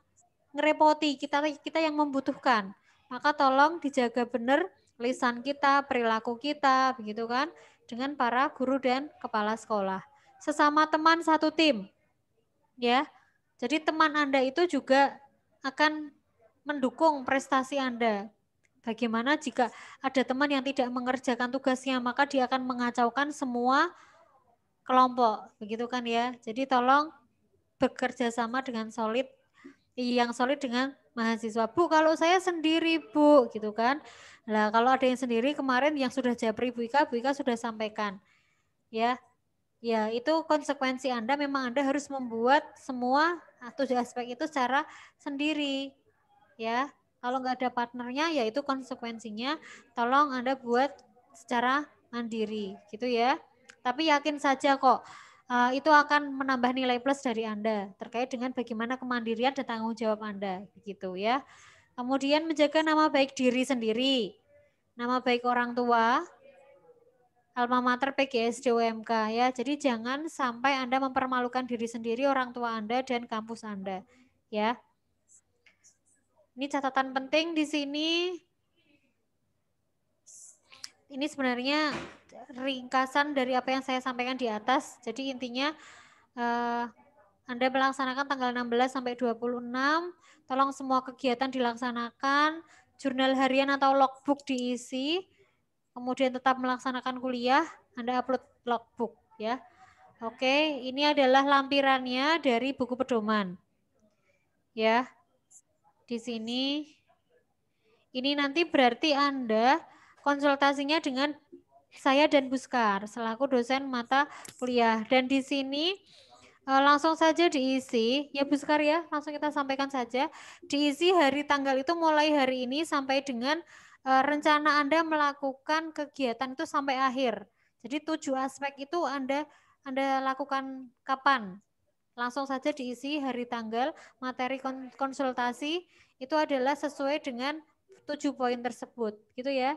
ngerepoti, kita yang membutuhkan. Maka tolong dijaga benar lisan kita, perilaku kita, begitu kan, dengan para guru dan kepala sekolah. Sesama teman satu tim, ya. Jadi teman Anda itu juga akan mendukung prestasi Anda. Bagaimana jika ada teman yang tidak mengerjakan tugasnya, maka dia akan mengacaukan semua kelompok, begitu kan ya. Jadi tolong bekerja sama dengan solid, yang solid dengan mahasiswa. Bu, kalau saya sendiri Bu, gitu kan. Nah, kalau ada yang sendiri kemarin yang sudah japri Bu Ika sudah sampaikan. Ya, ya itu konsekuensi Anda, memang Anda harus membuat semua 7 aspek itu secara sendiri. Ya, kalau nggak ada partnernya, ya itu konsekuensinya. Tolong Anda buat secara mandiri, gitu ya. Tapi yakin saja kok, itu akan menambah nilai plus dari Anda terkait dengan bagaimana kemandirian dan tanggung jawab Anda, begitu ya. Kemudian menjaga nama baik diri sendiri, nama baik orang tua, alma mater, PGSD, UMK ya. Jadi jangan sampai Anda mempermalukan diri sendiri, orang tua Anda dan kampus Anda, ya. Ini catatan penting di sini. Ini sebenarnya ringkasan dari apa yang saya sampaikan di atas. Jadi intinya Anda melaksanakan tanggal 16 sampai 26. Tolong semua kegiatan dilaksanakan. Jurnal harian atau logbook diisi. Kemudian tetap melaksanakan kuliah. Anda upload logbook ya. Oke, ini adalah lampirannya dari buku pedoman. Ya. Di sini ini nanti berarti Anda konsultasinya dengan saya dan Buskar selaku dosen mata kuliah. Dan di sini langsung saja diisi ya Buskar ya, langsung kita sampaikan saja. Diisi hari tanggal itu mulai hari ini sampai dengan rencana Anda melakukan kegiatan itu sampai akhir. Jadi 7 aspek itu Anda lakukan kapan? Langsung saja diisi hari tanggal, materi konsultasi itu adalah sesuai dengan 7 poin tersebut, gitu ya.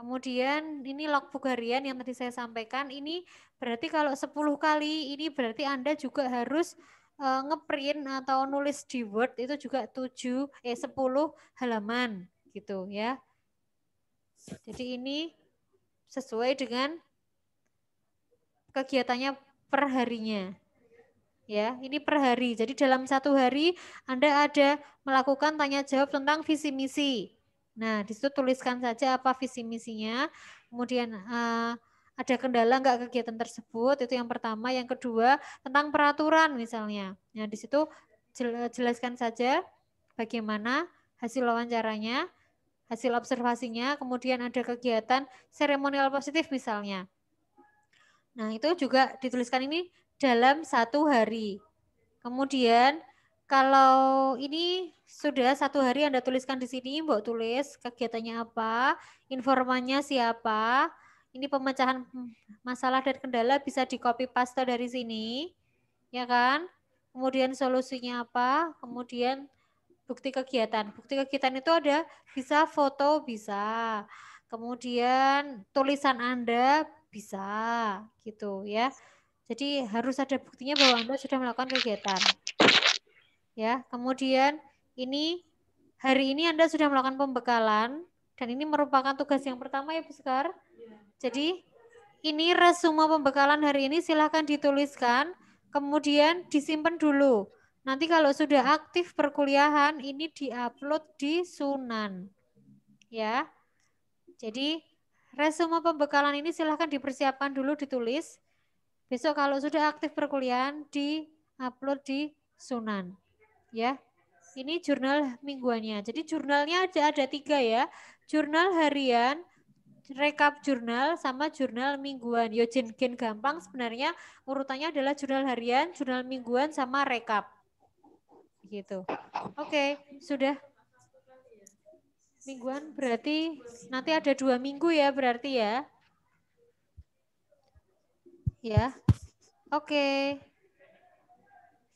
Kemudian ini logbook harian yang tadi saya sampaikan, ini berarti kalau 10 kali, ini berarti Anda juga harus ngeprint atau nulis di Word itu juga 10 halaman gitu ya. Jadi ini sesuai dengan kegiatannya per harinya. Ya, ini per hari. Jadi dalam 1 hari Anda ada melakukan tanya jawab tentang visi misi. Nah, di situ tuliskan saja apa visi misinya. Kemudian ada kendala enggak kegiatan tersebut, itu yang pertama. Yang kedua, tentang peraturan misalnya. Nah, di situ jelaskan saja bagaimana hasil wawancaranya, hasil observasinya, kemudian ada kegiatan seremonial positif misalnya. Nah, itu juga dituliskan ini dalam 1 hari. Kemudian kalau ini sudah 1 hari Anda tuliskan di sini, Mbok tulis kegiatannya apa, informannya siapa, ini pemecahan masalah dan kendala bisa di copy paste dari sini, ya kan? Kemudian solusinya apa, kemudian bukti kegiatan. Bukti kegiatan itu ada bisa foto, bisa. Kemudian tulisan Anda bisa, gitu ya. Jadi harus ada buktinya bahwa Anda sudah melakukan kegiatan. Ya, kemudian ini hari ini Anda sudah melakukan pembekalan dan ini merupakan tugas yang pertama ya Bu Sekar. Jadi ini resume pembekalan hari ini silahkan dituliskan, kemudian disimpan dulu. Nanti kalau sudah aktif perkuliahan, ini diupload di Sunan. Ya. Jadi resume pembekalan ini silahkan dipersiapkan dulu, ditulis. Besok kalau sudah aktif perkuliahan, diupload di Sunan. Ya. Ini jurnal mingguannya. Jadi jurnalnya ada 3 ya. Jurnal harian, rekap jurnal, sama jurnal mingguan. Yo gen gampang sebenarnya urutannya adalah jurnal harian, jurnal mingguan, sama rekap. Gitu. Oke, sudah. Mingguan berarti nanti ada 2 minggu ya berarti ya. Ya. Oke.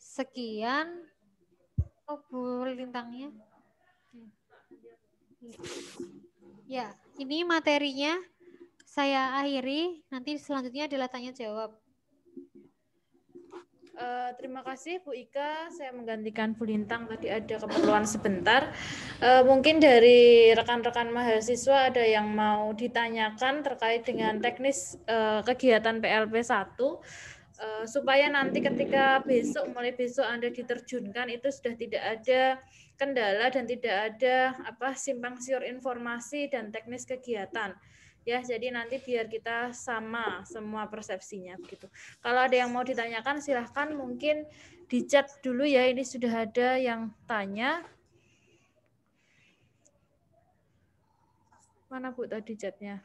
Sekian. Oh, Bu Lintangnya. Ya, ini materinya saya akhiri. Nanti selanjutnya adalah tanya jawab. Terima kasih Bu Ika, saya menggantikan Bu Lintang, tadi ada keperluan sebentar. Mungkin dari rekan-rekan mahasiswa ada yang mau ditanyakan terkait dengan teknis kegiatan PLP 1, supaya nanti ketika mulai besok Anda diterjunkan itu sudah tidak ada kendala dan tidak ada simpang siur informasi dan teknis kegiatan. Ya, jadi nanti biar kita sama semua persepsinya begitu. Kalau ada yang mau ditanyakan silahkan mungkin di chat dulu ya, ini sudah ada yang tanya. Mana Bu tadi chatnya?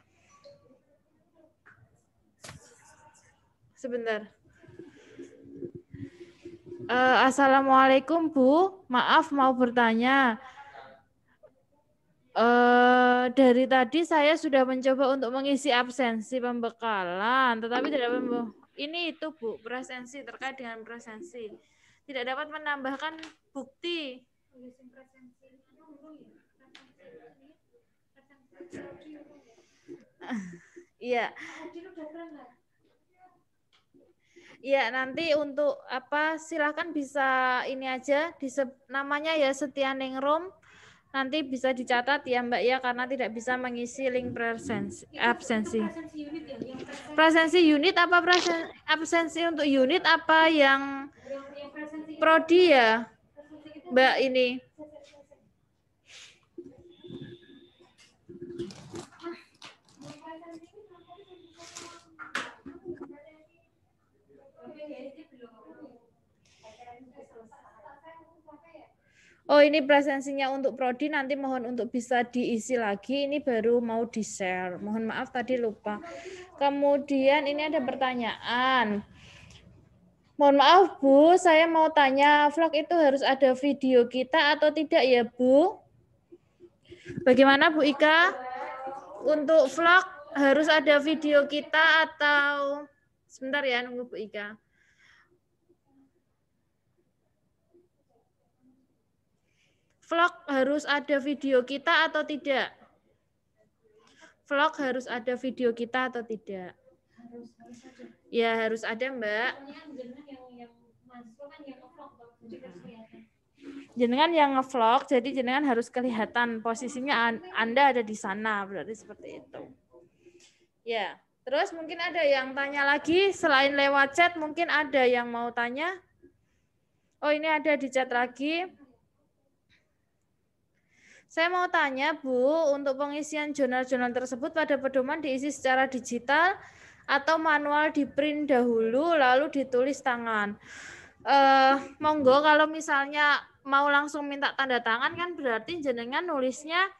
Sebentar. Assalamualaikum Bu, maaf mau bertanya. Dari tadi saya sudah mencoba untuk mengisi absensi pembekalan, tetapi tidak ini itu Bu, presensi, terkait dengan presensi. Tidak dapat menambahkan bukti. Iya. Iya, nanti untuk silakan bisa ini aja namanya ya Setianingrum. Nanti bisa dicatat ya Mbak ya, karena tidak bisa mengisi link absensi. Presensi unit apa absensi untuk unit apa yang prodi ya Mbak ini? Oh, ini presensinya untuk prodi, nanti mohon untuk bisa diisi lagi. Ini baru mau di-share. Mohon maaf tadi lupa. Kemudian ini ada pertanyaan. Mohon maaf Bu, saya mau tanya, vlog itu harus ada video kita atau tidak ya Bu? Bagaimana Bu Ika? Untuk vlog harus ada video kita atau... Sebentar ya, nunggu Bu Ika. Vlog harus ada video kita atau tidak? Vlog harus ada video kita atau tidak? Ya, harus ada, Mbak. Jenengan yang nge-vlog, jadi jenengan harus kelihatan posisinya Anda ada di sana, berarti seperti itu. Ya, terus mungkin ada yang tanya lagi, selain lewat chat, mungkin ada yang mau tanya? Oh, ini ada di chat lagi. Saya mau tanya, Bu, untuk pengisian jurnal-jurnal tersebut pada pedoman diisi secara digital atau manual di print dahulu lalu ditulis tangan. Monggo kalau misalnya mau langsung minta tanda tangan kan berarti jenengan nulisnya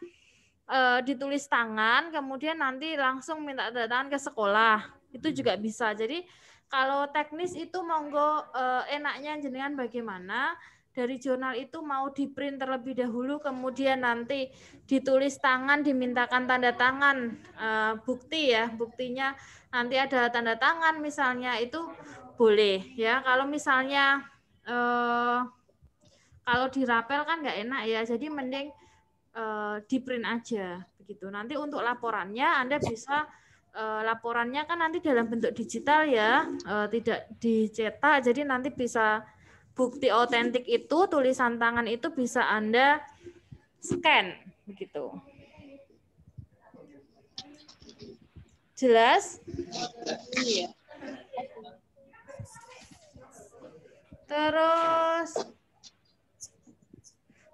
ditulis tangan, kemudian nanti langsung minta tanda tangan ke sekolah. Itu juga bisa. Jadi kalau teknis itu monggo enaknya jenengan bagaimana? Dari jurnal itu mau di print terlebih dahulu, kemudian nanti ditulis tangan, dimintakan tanda tangan, bukti ya, buktinya nanti ada tanda tangan misalnya, itu boleh ya. Kalau misalnya kalau dirapel kan nggak enak ya, jadi mending di print aja begitu. Nanti untuk laporannya Anda bisa laporannya kan nanti dalam bentuk digital ya, tidak dicetak, jadi nanti bisa bukti otentik itu, tulisan tangan itu bisa Anda scan begitu. Jelas? Iya. Terus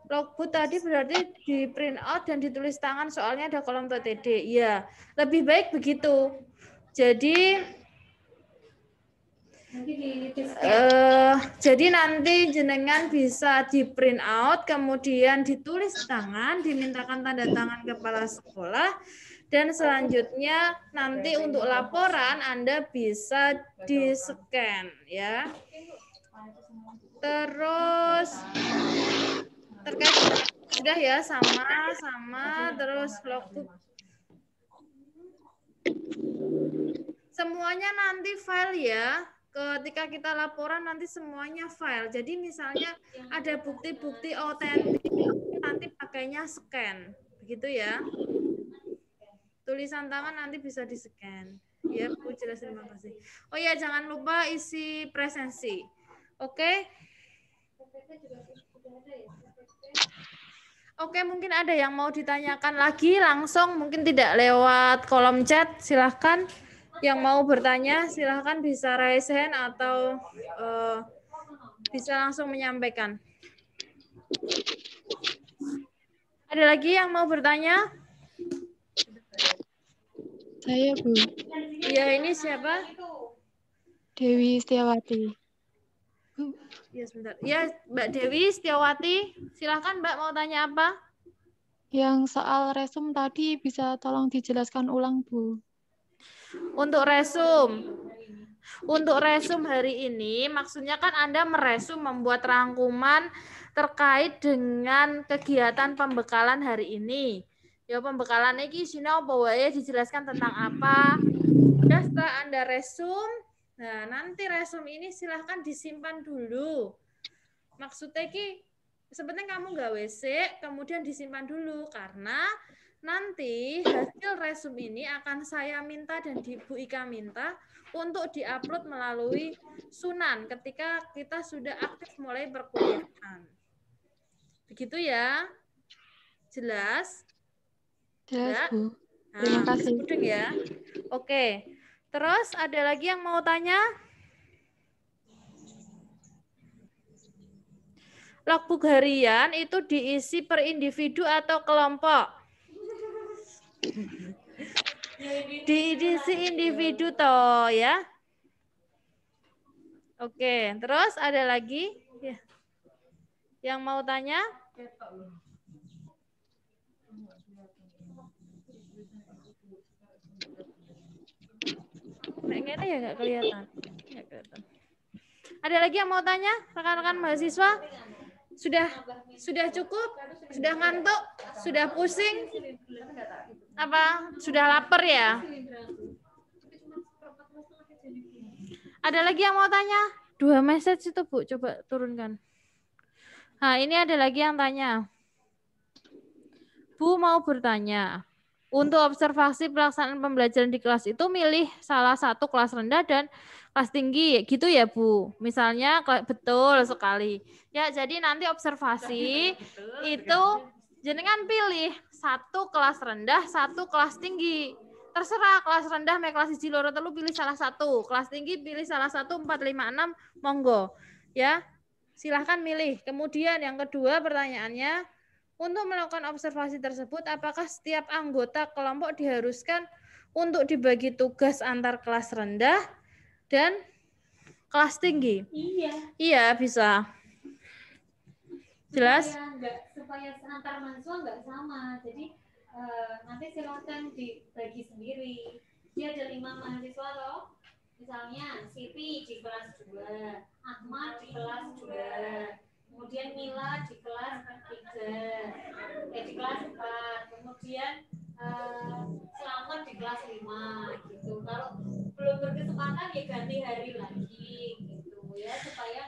logbook tadi berarti di print out dan ditulis tangan soalnya ada kolom TTD. Iya, lebih baik begitu. Jadi jadi nanti jenengan bisa di print out, kemudian ditulis tangan, dimintakan tanda tangan kepala sekolah, dan selanjutnya nanti untuk laporan Anda bisa di-scan ya. Terus terkait sudah ya sama terus logbook. Semuanya nanti file ya. Ketika kita laporan nanti semuanya file. Jadi misalnya ada bukti-bukti otentik nanti pakainya scan. Begitu ya. Tulisan tangan nanti bisa di-scan. Ya, Bu, jelas, terima kasih. Oh ya, jangan lupa isi presensi. Oke? Oke, mungkin ada yang mau ditanyakan lagi langsung, mungkin tidak lewat kolom chat, silahkan. Yang mau bertanya, silahkan bisa raise hand atau bisa langsung menyampaikan. Ada lagi yang mau bertanya? Saya, Bu. Iya, ini siapa? Dewi Setiawati. Ya, sebentar. Ya, Mbak Dewi Setiawati, silahkan Mbak mau tanya apa? Yang soal resum tadi bisa tolong dijelaskan ulang, Bu. Untuk resum hari ini, maksudnya kan Anda meresum membuat rangkuman terkait dengan kegiatan pembekalan hari ini. Ya, pembekalan ini isinya apa wae, dijelaskan tentang apa. Udah setelah Anda resum, nah nanti resum ini silahkan disimpan dulu. Maksudnya ki sebenarnya kamu nggak WC, kemudian disimpan dulu karena nanti hasil resum ini akan saya minta dan Bu Ika minta untuk diupload melalui Sunan ketika kita sudah aktif mulai perkuliahan. Begitu ya? Jelas? Jelas, Bu. Nah, Terima kasih. mudeng ya. Oke. Terus ada lagi yang mau tanya? Logbook harian itu diisi per individu atau kelompok? Diisi individu toh ya. Oke, terus ada lagi ya. Yang mau tanya? Kayaknya ya nggak kelihatan. Nggak kelihatan. Ada lagi yang mau tanya? Rekan-rekan mahasiswa? Sudah cukup? Sudah ngantuk? Sudah pusing? Apa? Sudah lapar ya? Ada lagi yang mau tanya? 2 message itu, Bu. Coba turunkan. Nah, ini ada lagi yang tanya. Bu mau bertanya. Untuk observasi pelaksanaan pembelajaran di kelas itu milih salah satu kelas rendah dan kelas tinggi, gitu ya Bu? Misalnya, betul sekali. Ya, jadi nanti observasi itu jenengan pilih satu kelas rendah, satu kelas tinggi. Terserah kelas rendah, kelas 1 loro telu pilih salah satu. Kelas tinggi pilih salah satu 4, 5, 6, monggo. Ya, silahkan milih. Kemudian yang kedua pertanyaannya, untuk melakukan observasi tersebut, apakah setiap anggota kelompok diharuskan untuk dibagi tugas antar kelas rendah dan kelas tinggi? Iya. Iya, bisa. Jelas? Supaya antar mahasiswa nggak sama. Jadi nanti silakan dibagi sendiri. Dia ada 5 mahasiswa loh. Misalnya Siti di kelas 2, Ahmad di kelas 2. Kemudian Mila di kelas 3, di kelas 4, kemudian Selamat di kelas 5 gitu. Kalau belum berkesempatan ya ganti hari lagi gitu ya, supaya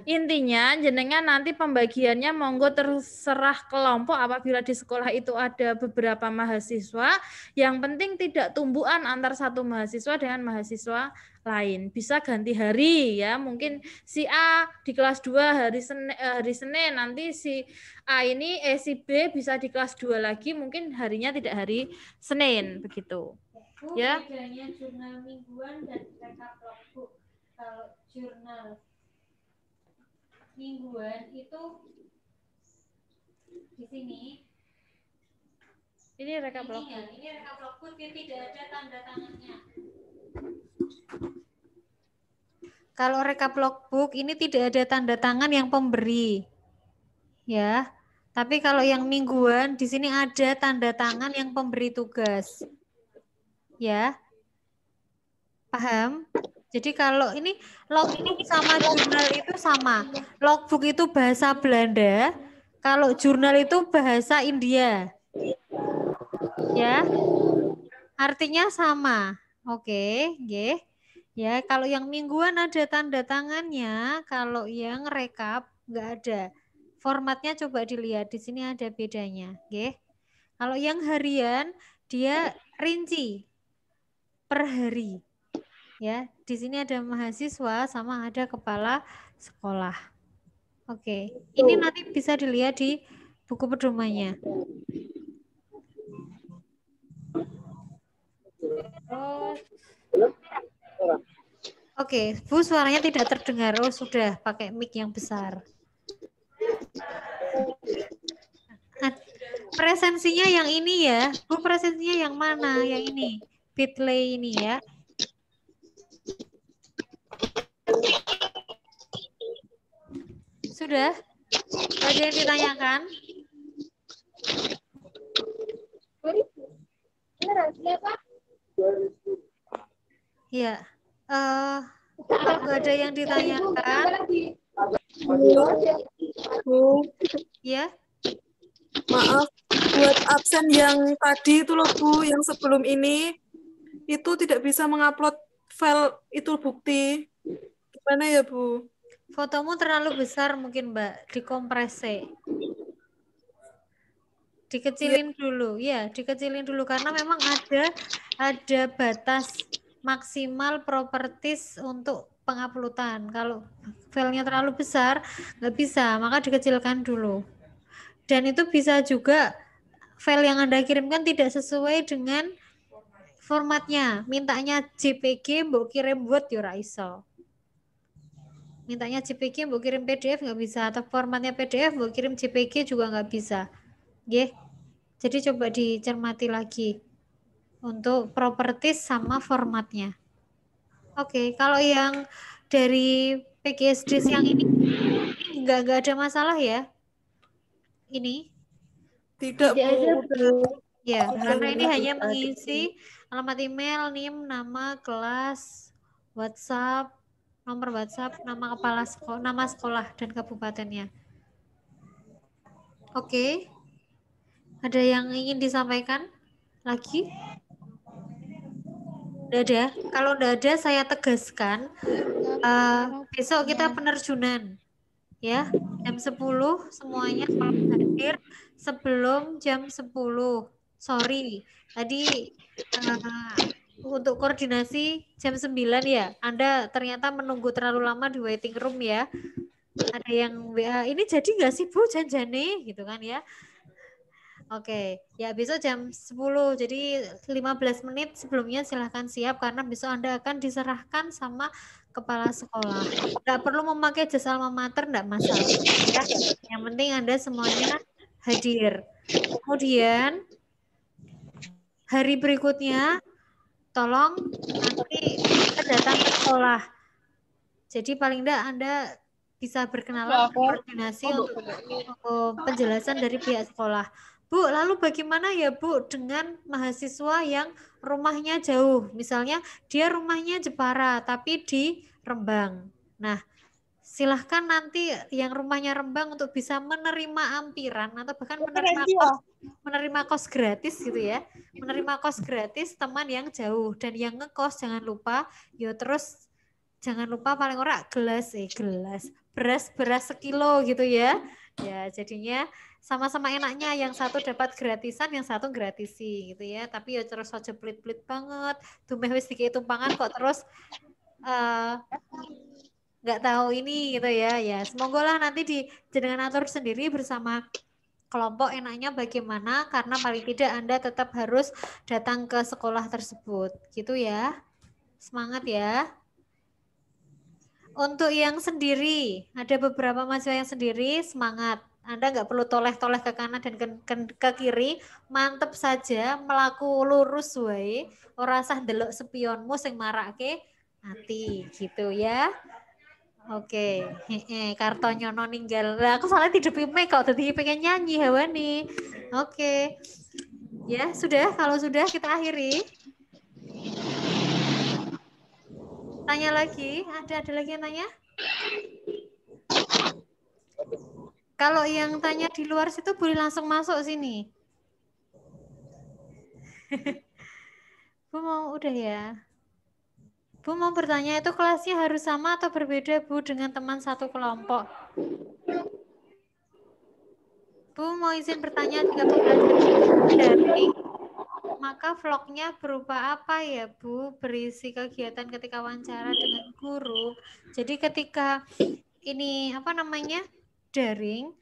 intinya jenengan nanti pembagiannya monggo terserah kelompok. Apabila di sekolah itu ada beberapa mahasiswa, yang penting tidak tumbuhan antar satu mahasiswa dengan mahasiswa lain. Bisa ganti hari ya, mungkin si A di kelas 2 hari Senin, nanti si A si B bisa di kelas 2 lagi, mungkin harinya tidak hari Senin begitu. Bu, Ya. bedanya jurnal mingguan dan rekap logbook. Kalau jurnal mingguan itu di sini. Ini rekap Ini logbook. ya, ini rekap logbook dia tidak ada tanda tangannya. Kalau rekap logbook ini tidak ada tanda tangan yang pemberi. Ya. Tapi kalau yang mingguan di sini ada tanda tangan yang pemberi tugas. Ya. Paham? Jadi kalau ini logbook sama jurnal itu sama. Logbook itu bahasa Belanda, kalau jurnal itu bahasa India. Ya. Artinya sama. Oke, nggih. Ya, kalau yang mingguan ada tanda tangannya, kalau yang rekap enggak ada. Formatnya coba dilihat, di sini ada bedanya, nggih. Kalau yang harian dia rinci per hari. Ya, di sini ada mahasiswa sama ada kepala sekolah. Oke, ini nanti bisa dilihat di buku pedomannya. Oke, Bu suaranya tidak terdengar. Oh sudah, pakai mic yang besar. Presensinya yang ini ya, Bu presensinya yang mana? Yang ini, Bitly ini ya. Sudah? Ada yang ditanyakan? Ya, kalau nggak ada yang ditanyakan, Bu, ya. maaf, buat absen yang tadi itu loh Bu, yang sebelum ini, itu tidak bisa mengupload file itu bukti. Gimana ya Bu? Fotomu terlalu besar mungkin Mbak, dikompresi. Dikecilin dulu, ya dikecilin dulu karena memang ada batas maksimal properties untuk penguploadan. Kalau filenya terlalu besar nggak bisa, maka dikecilkan dulu. Dan itu bisa juga file yang Anda kirimkan tidak sesuai dengan formatnya. Mintanya JPG, mbok kirim Word ya ora iso. Mintanya JPG, mbok kirim PDF nggak bisa. Atau formatnya PDF, mbok kirim JPG juga nggak bisa. Nggih. Jadi coba dicermati lagi untuk properties sama formatnya. Oke, kalau yang dari PGSD yang ini nggak ada masalah ya? Ini? Tidak Bu. Ya, Sudah karena ini hanya ada. mengisi alamat email, NIM, nama, kelas, WhatsApp, nomor WhatsApp, nama kepala sekolah, nama sekolah dan kabupatennya. Oke. Ada yang ingin disampaikan lagi? Tidak ada. Kalau tidak ada, saya tegaskan besok kita penerjunan, ya jam 10 semuanya hadir sebelum jam 10. Sorry, tadi untuk koordinasi jam 9 ya. Anda ternyata menunggu terlalu lama di waiting room ya. Ada yang WA, ini jadi nggak sih Bu janjane gitu kan ya. Oke, ya besok jam 10, jadi 15 menit sebelumnya silahkan siap karena besok Anda akan diserahkan sama kepala sekolah. Nggak perlu memakai jas alma mater, nggak masalah. Ya. Yang penting Anda semuanya hadir. Kemudian hari berikutnya tolong nanti datang ke sekolah. Jadi paling enggak Anda bisa berkenalan koordinasi untuk penjelasan dari pihak sekolah. Bu, lalu bagaimana ya Bu dengan mahasiswa yang rumahnya jauh? Misalnya dia rumahnya Jepara tapi di Rembang. Nah, silahkan nanti yang rumahnya Rembang untuk bisa menerima ampiran atau bahkan menerima kos gratis gitu ya. Menerima kos gratis teman yang jauh dan yang ngekos jangan lupa yo terus jangan lupa paling ora beras sekilo gitu ya. Ya, jadinya sama-sama enaknya yang satu dapat gratisan, yang satu gratisi gitu ya. Tapi ya terus aja pelit-pelit banget. Tumeh wis dikei tumpangan kok terus nggak tahu ini gitu ya. Ya, semoga lah nanti di jenengan atur sendiri bersama kelompok enaknya bagaimana, karena paling tidak Anda tetap harus datang ke sekolah tersebut. Gitu ya. Semangat ya. Untuk yang sendiri, ada beberapa mahasiswa yang sendiri, semangat. Anda nggak perlu toleh-toleh ke kanan dan ke kiri, mantep saja, melaku lurus wae, ora usah ndelok spionmu sing marake hati, gitu ya. Oke, karto nyono ninggal. Lah aku soalnya tidur mic kok, tadi pengen nyanyi hawani. Oke. Ya, sudah, kalau sudah kita akhiri. Tanya lagi, ada lagi yang tanya? Kalau yang tanya di luar situ boleh langsung masuk sini. Bu mau udah ya? Bu mau bertanya itu kelasnya harus sama atau berbeda Bu dengan teman satu kelompok? Bu mau izin bertanya jika pembelajaran daring, maka vlognya berupa apa ya Bu? Berisi kegiatan ketika wawancara dengan guru. Jadi ketika ini apa namanya daring,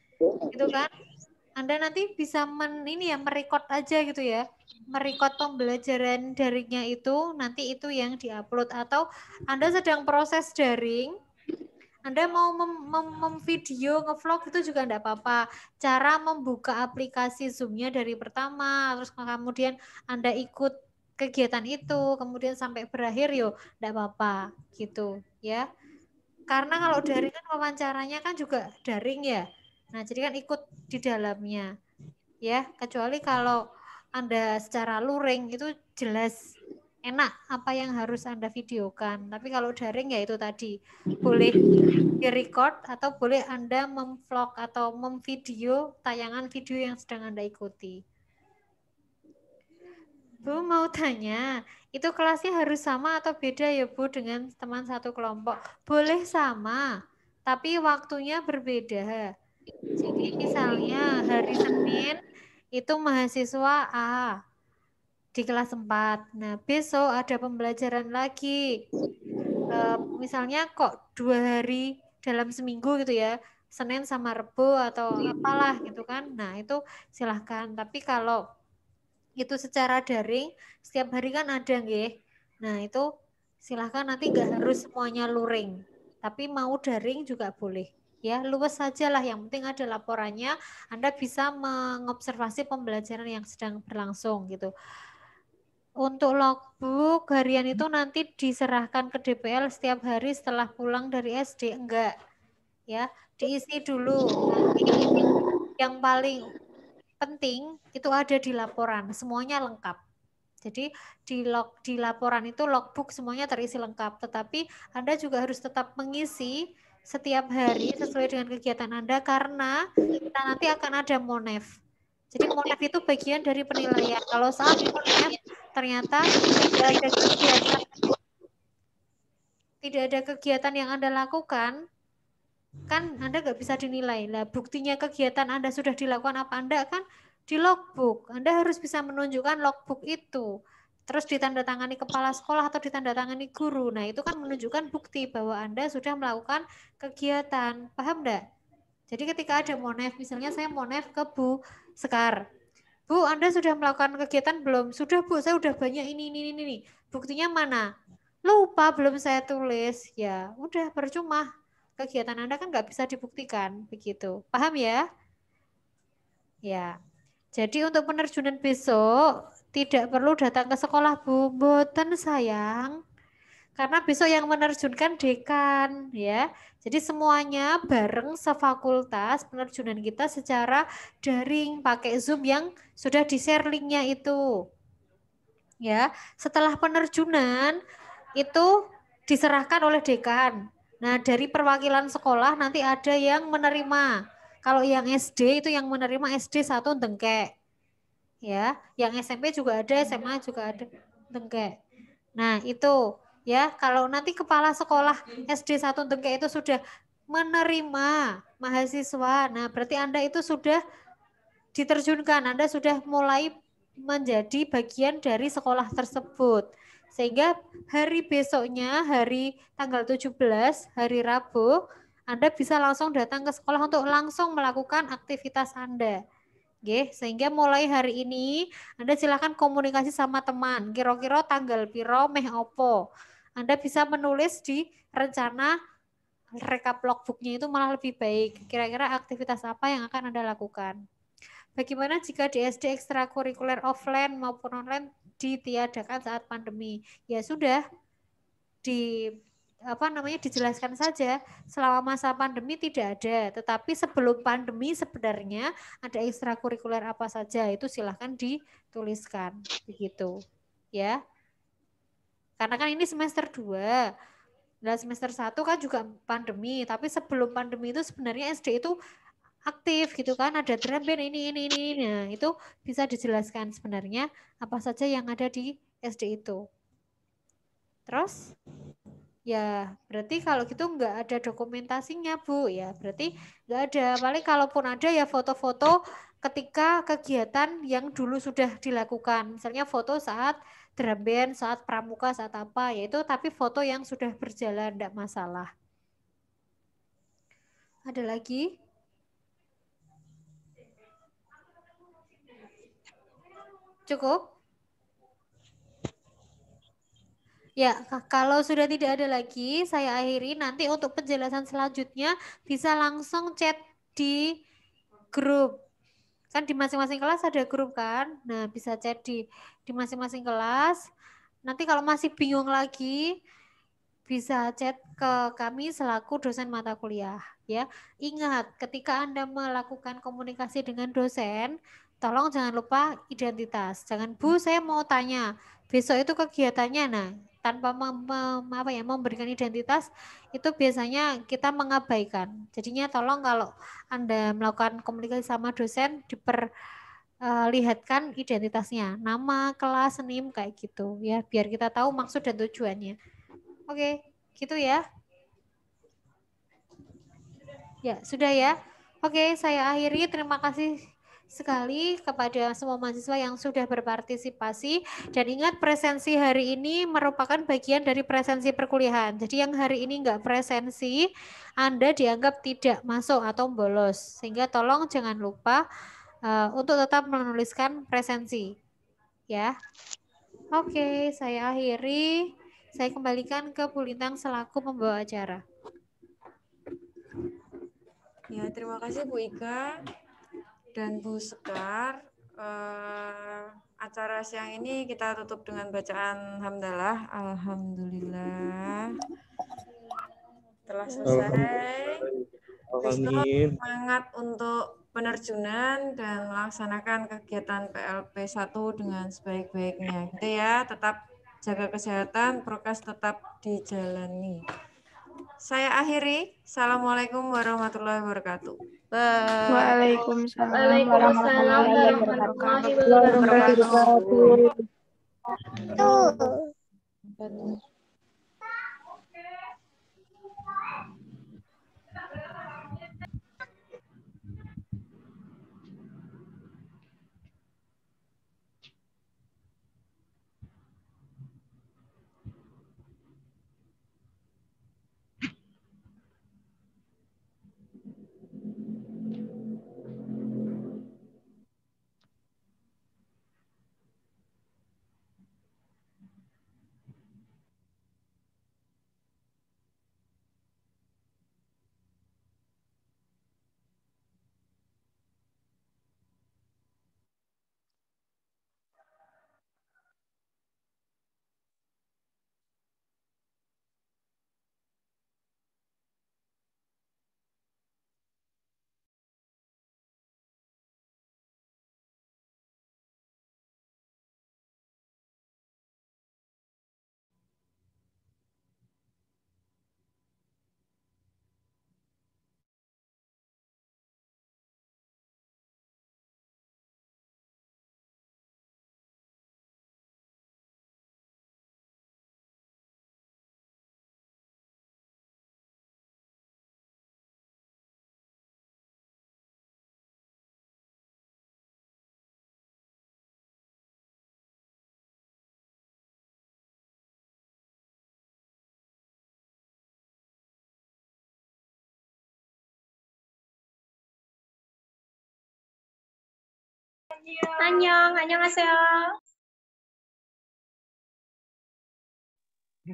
gitu kan? Anda nanti bisa merecord aja gitu ya, merecord pembelajaran daringnya itu, nanti itu yang diupload. Atau Anda sedang proses daring, Anda mau memvideo, ngevlog itu juga enggak apa-apa. Cara membuka aplikasi Zoom-nya dari pertama, terus kemudian Anda ikut kegiatan itu, kemudian sampai berakhir yo enggak apa-apa gitu ya. Karena kalau daring kan wawancaranya kan juga daring ya. Nah, jadi kan ikut di dalamnya. Ya, kecuali kalau Anda secara luring itu jelas enak apa yang harus Anda videokan. Tapi kalau daring ya itu tadi, boleh di-record atau boleh Anda memvlog atau memvideo tayangan video yang sedang Anda ikuti. Bu mau tanya, itu kelasnya harus sama atau beda ya Bu dengan teman satu kelompok? Boleh sama, tapi waktunya berbeda. Jadi misalnya hari Senin itu mahasiswa A di kelas 4. Nah besok ada pembelajaran lagi. Misalnya kok 2 hari dalam seminggu gitu ya, Senin sama Rebo atau apalah gitu kan. Nah itu silahkan. Tapi kalau itu secara daring, setiap hari kan ada nggih. Nah itu silahkan, nanti nggak harus semuanya luring. Tapi mau daring juga boleh. Ya, luwes sajalah, yang penting ada laporannya, Anda bisa mengobservasi pembelajaran yang sedang berlangsung gitu. Untuk logbook harian itu nanti diserahkan ke DPL setiap hari setelah pulang dari SD, enggak. Ya, diisi dulu. Nanti yang paling penting itu ada di laporan, semuanya lengkap. Jadi di laporan itu logbook semuanya terisi lengkap, tetapi Anda juga harus tetap mengisi setiap hari sesuai dengan kegiatan Anda, karena kita nanti akan ada monef. Jadi monef itu bagian dari penilaian. Kalau saat monef ternyata tidak ada kegiatan yang Anda lakukan, kan Anda nggak bisa dinilai. Nah, buktinya kegiatan Anda sudah dilakukan apa Anda kan di logbook. Anda harus bisa menunjukkan logbook itu. Terus ditandatangani kepala sekolah atau ditandatangani guru. Nah, itu kan menunjukkan bukti bahwa Anda sudah melakukan kegiatan. Paham enggak? Jadi ketika ada monef, misalnya saya monef ke Bu Sekar. Bu, Anda sudah melakukan kegiatan belum? Sudah Bu, saya udah banyak ini. Buktinya mana? Lupa, belum saya tulis. Ya, udah percuma. Kegiatan Anda kan nggak bisa dibuktikan, begitu. Paham ya? Ya. Jadi untuk penerjunan besok tidak perlu datang ke sekolah Bu, mboten sayang. Karena besok yang menerjunkan dekan ya. Jadi semuanya bareng sefakultas penerjunan kita secara daring pakai Zoom yang sudah di-share linknya itu. Ya, setelah penerjunan itu diserahkan oleh dekan. Nah, dari perwakilan sekolah nanti ada yang menerima. Kalau yang SD itu yang menerima SD 1 Dengkek. Ya, yang SMP juga ada, SMA juga ada Dengkek. Nah, itu ya, kalau nanti kepala sekolah SD 1 Dengkek itu sudah menerima mahasiswa. Nah, berarti Anda itu sudah diterjunkan, Anda sudah mulai menjadi bagian dari sekolah tersebut. Sehingga hari besoknya, hari tanggal 17, hari Rabu, Anda bisa langsung datang ke sekolah untuk langsung melakukan aktivitas Anda. Nggih, sehingga mulai hari ini Anda silakan komunikasi sama teman. Kira-kira tanggal piro meh opo. Anda bisa menulis di rencana rekap logbooknya itu malah lebih baik. Kira-kira aktivitas apa yang akan Anda lakukan. Bagaimana jika di SD ekstrakurikuler offline maupun online ditiadakan saat pandemi? Ya sudah, dijelaskan saja selama masa pandemi tidak ada, tetapi sebelum pandemi sebenarnya ada ekstrakurikuler apa saja itu silahkan dituliskan begitu ya, karena kan ini semester 2 dan semester 1 kan juga pandemi, tapi sebelum pandemi itu sebenarnya SD itu aktif gitu kan, ada drum band ini. Nah itu bisa dijelaskan sebenarnya apa saja yang ada di SD itu. Terus ya berarti kalau gitu nggak ada dokumentasinya Bu, ya berarti nggak ada. Paling kalaupun ada ya foto-foto ketika kegiatan yang dulu sudah dilakukan, misalnya foto saat drum band, saat pramuka, saat apa, yaitu tapi foto yang sudah berjalan, tidak masalah. Ada lagi? Cukup? Ya, kalau sudah tidak ada lagi, saya akhiri. Nanti untuk penjelasan selanjutnya bisa langsung chat di grup. Kan di masing-masing kelas ada grup kan? Nah, bisa chat di masing-masing kelas. Nanti kalau masih bingung lagi, bisa chat ke kami selaku dosen mata kuliah. Ya, ingat ketika Anda melakukan komunikasi dengan dosen, tolong jangan lupa identitas. Jangan, Bu, saya mau tanya, besok itu kegiatannya. Nah, tanpa memberikan identitas itu biasanya kita mengabaikan. Jadinya tolong kalau Anda melakukan komunikasi sama dosen diperlihatkan identitasnya, nama, kelas, NIM kayak gitu ya, biar kita tahu maksud dan tujuannya. Oke, gitu ya. Ya, sudah ya. Oke, saya akhiri. Terima kasih sekali kepada semua mahasiswa yang sudah berpartisipasi, dan ingat presensi hari ini merupakan bagian dari presensi perkuliahan. Jadi yang hari ini enggak presensi, Anda dianggap tidak masuk atau bolos, sehingga tolong jangan lupa untuk tetap menuliskan presensi ya. Oke, saya akhiri. Saya kembalikan ke Bu Lintang selaku pembawa acara. Ya, terima kasih Bu Ika dan Bu Sekar. Acara siang ini kita tutup dengan bacaan hamdalah. Alhamdulillah telah selesai. Besok semangat untuk penerjunan dan melaksanakan kegiatan PLP 1 dengan sebaik-baiknya. Gitu ya, tetap jaga kesehatan, prokes tetap dijalani. Saya akhiri. Assalamualaikum warahmatullahi wabarakatuh. Bye. Waalaikumsalam warahmatullahi wabarakatuh. 안녕하세요.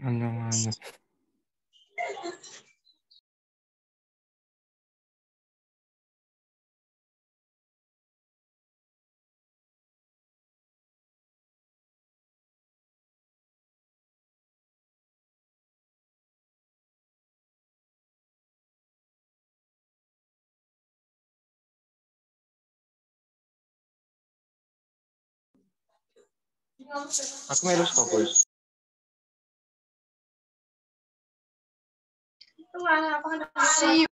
안녕. Aku melu sapa? Itu apa?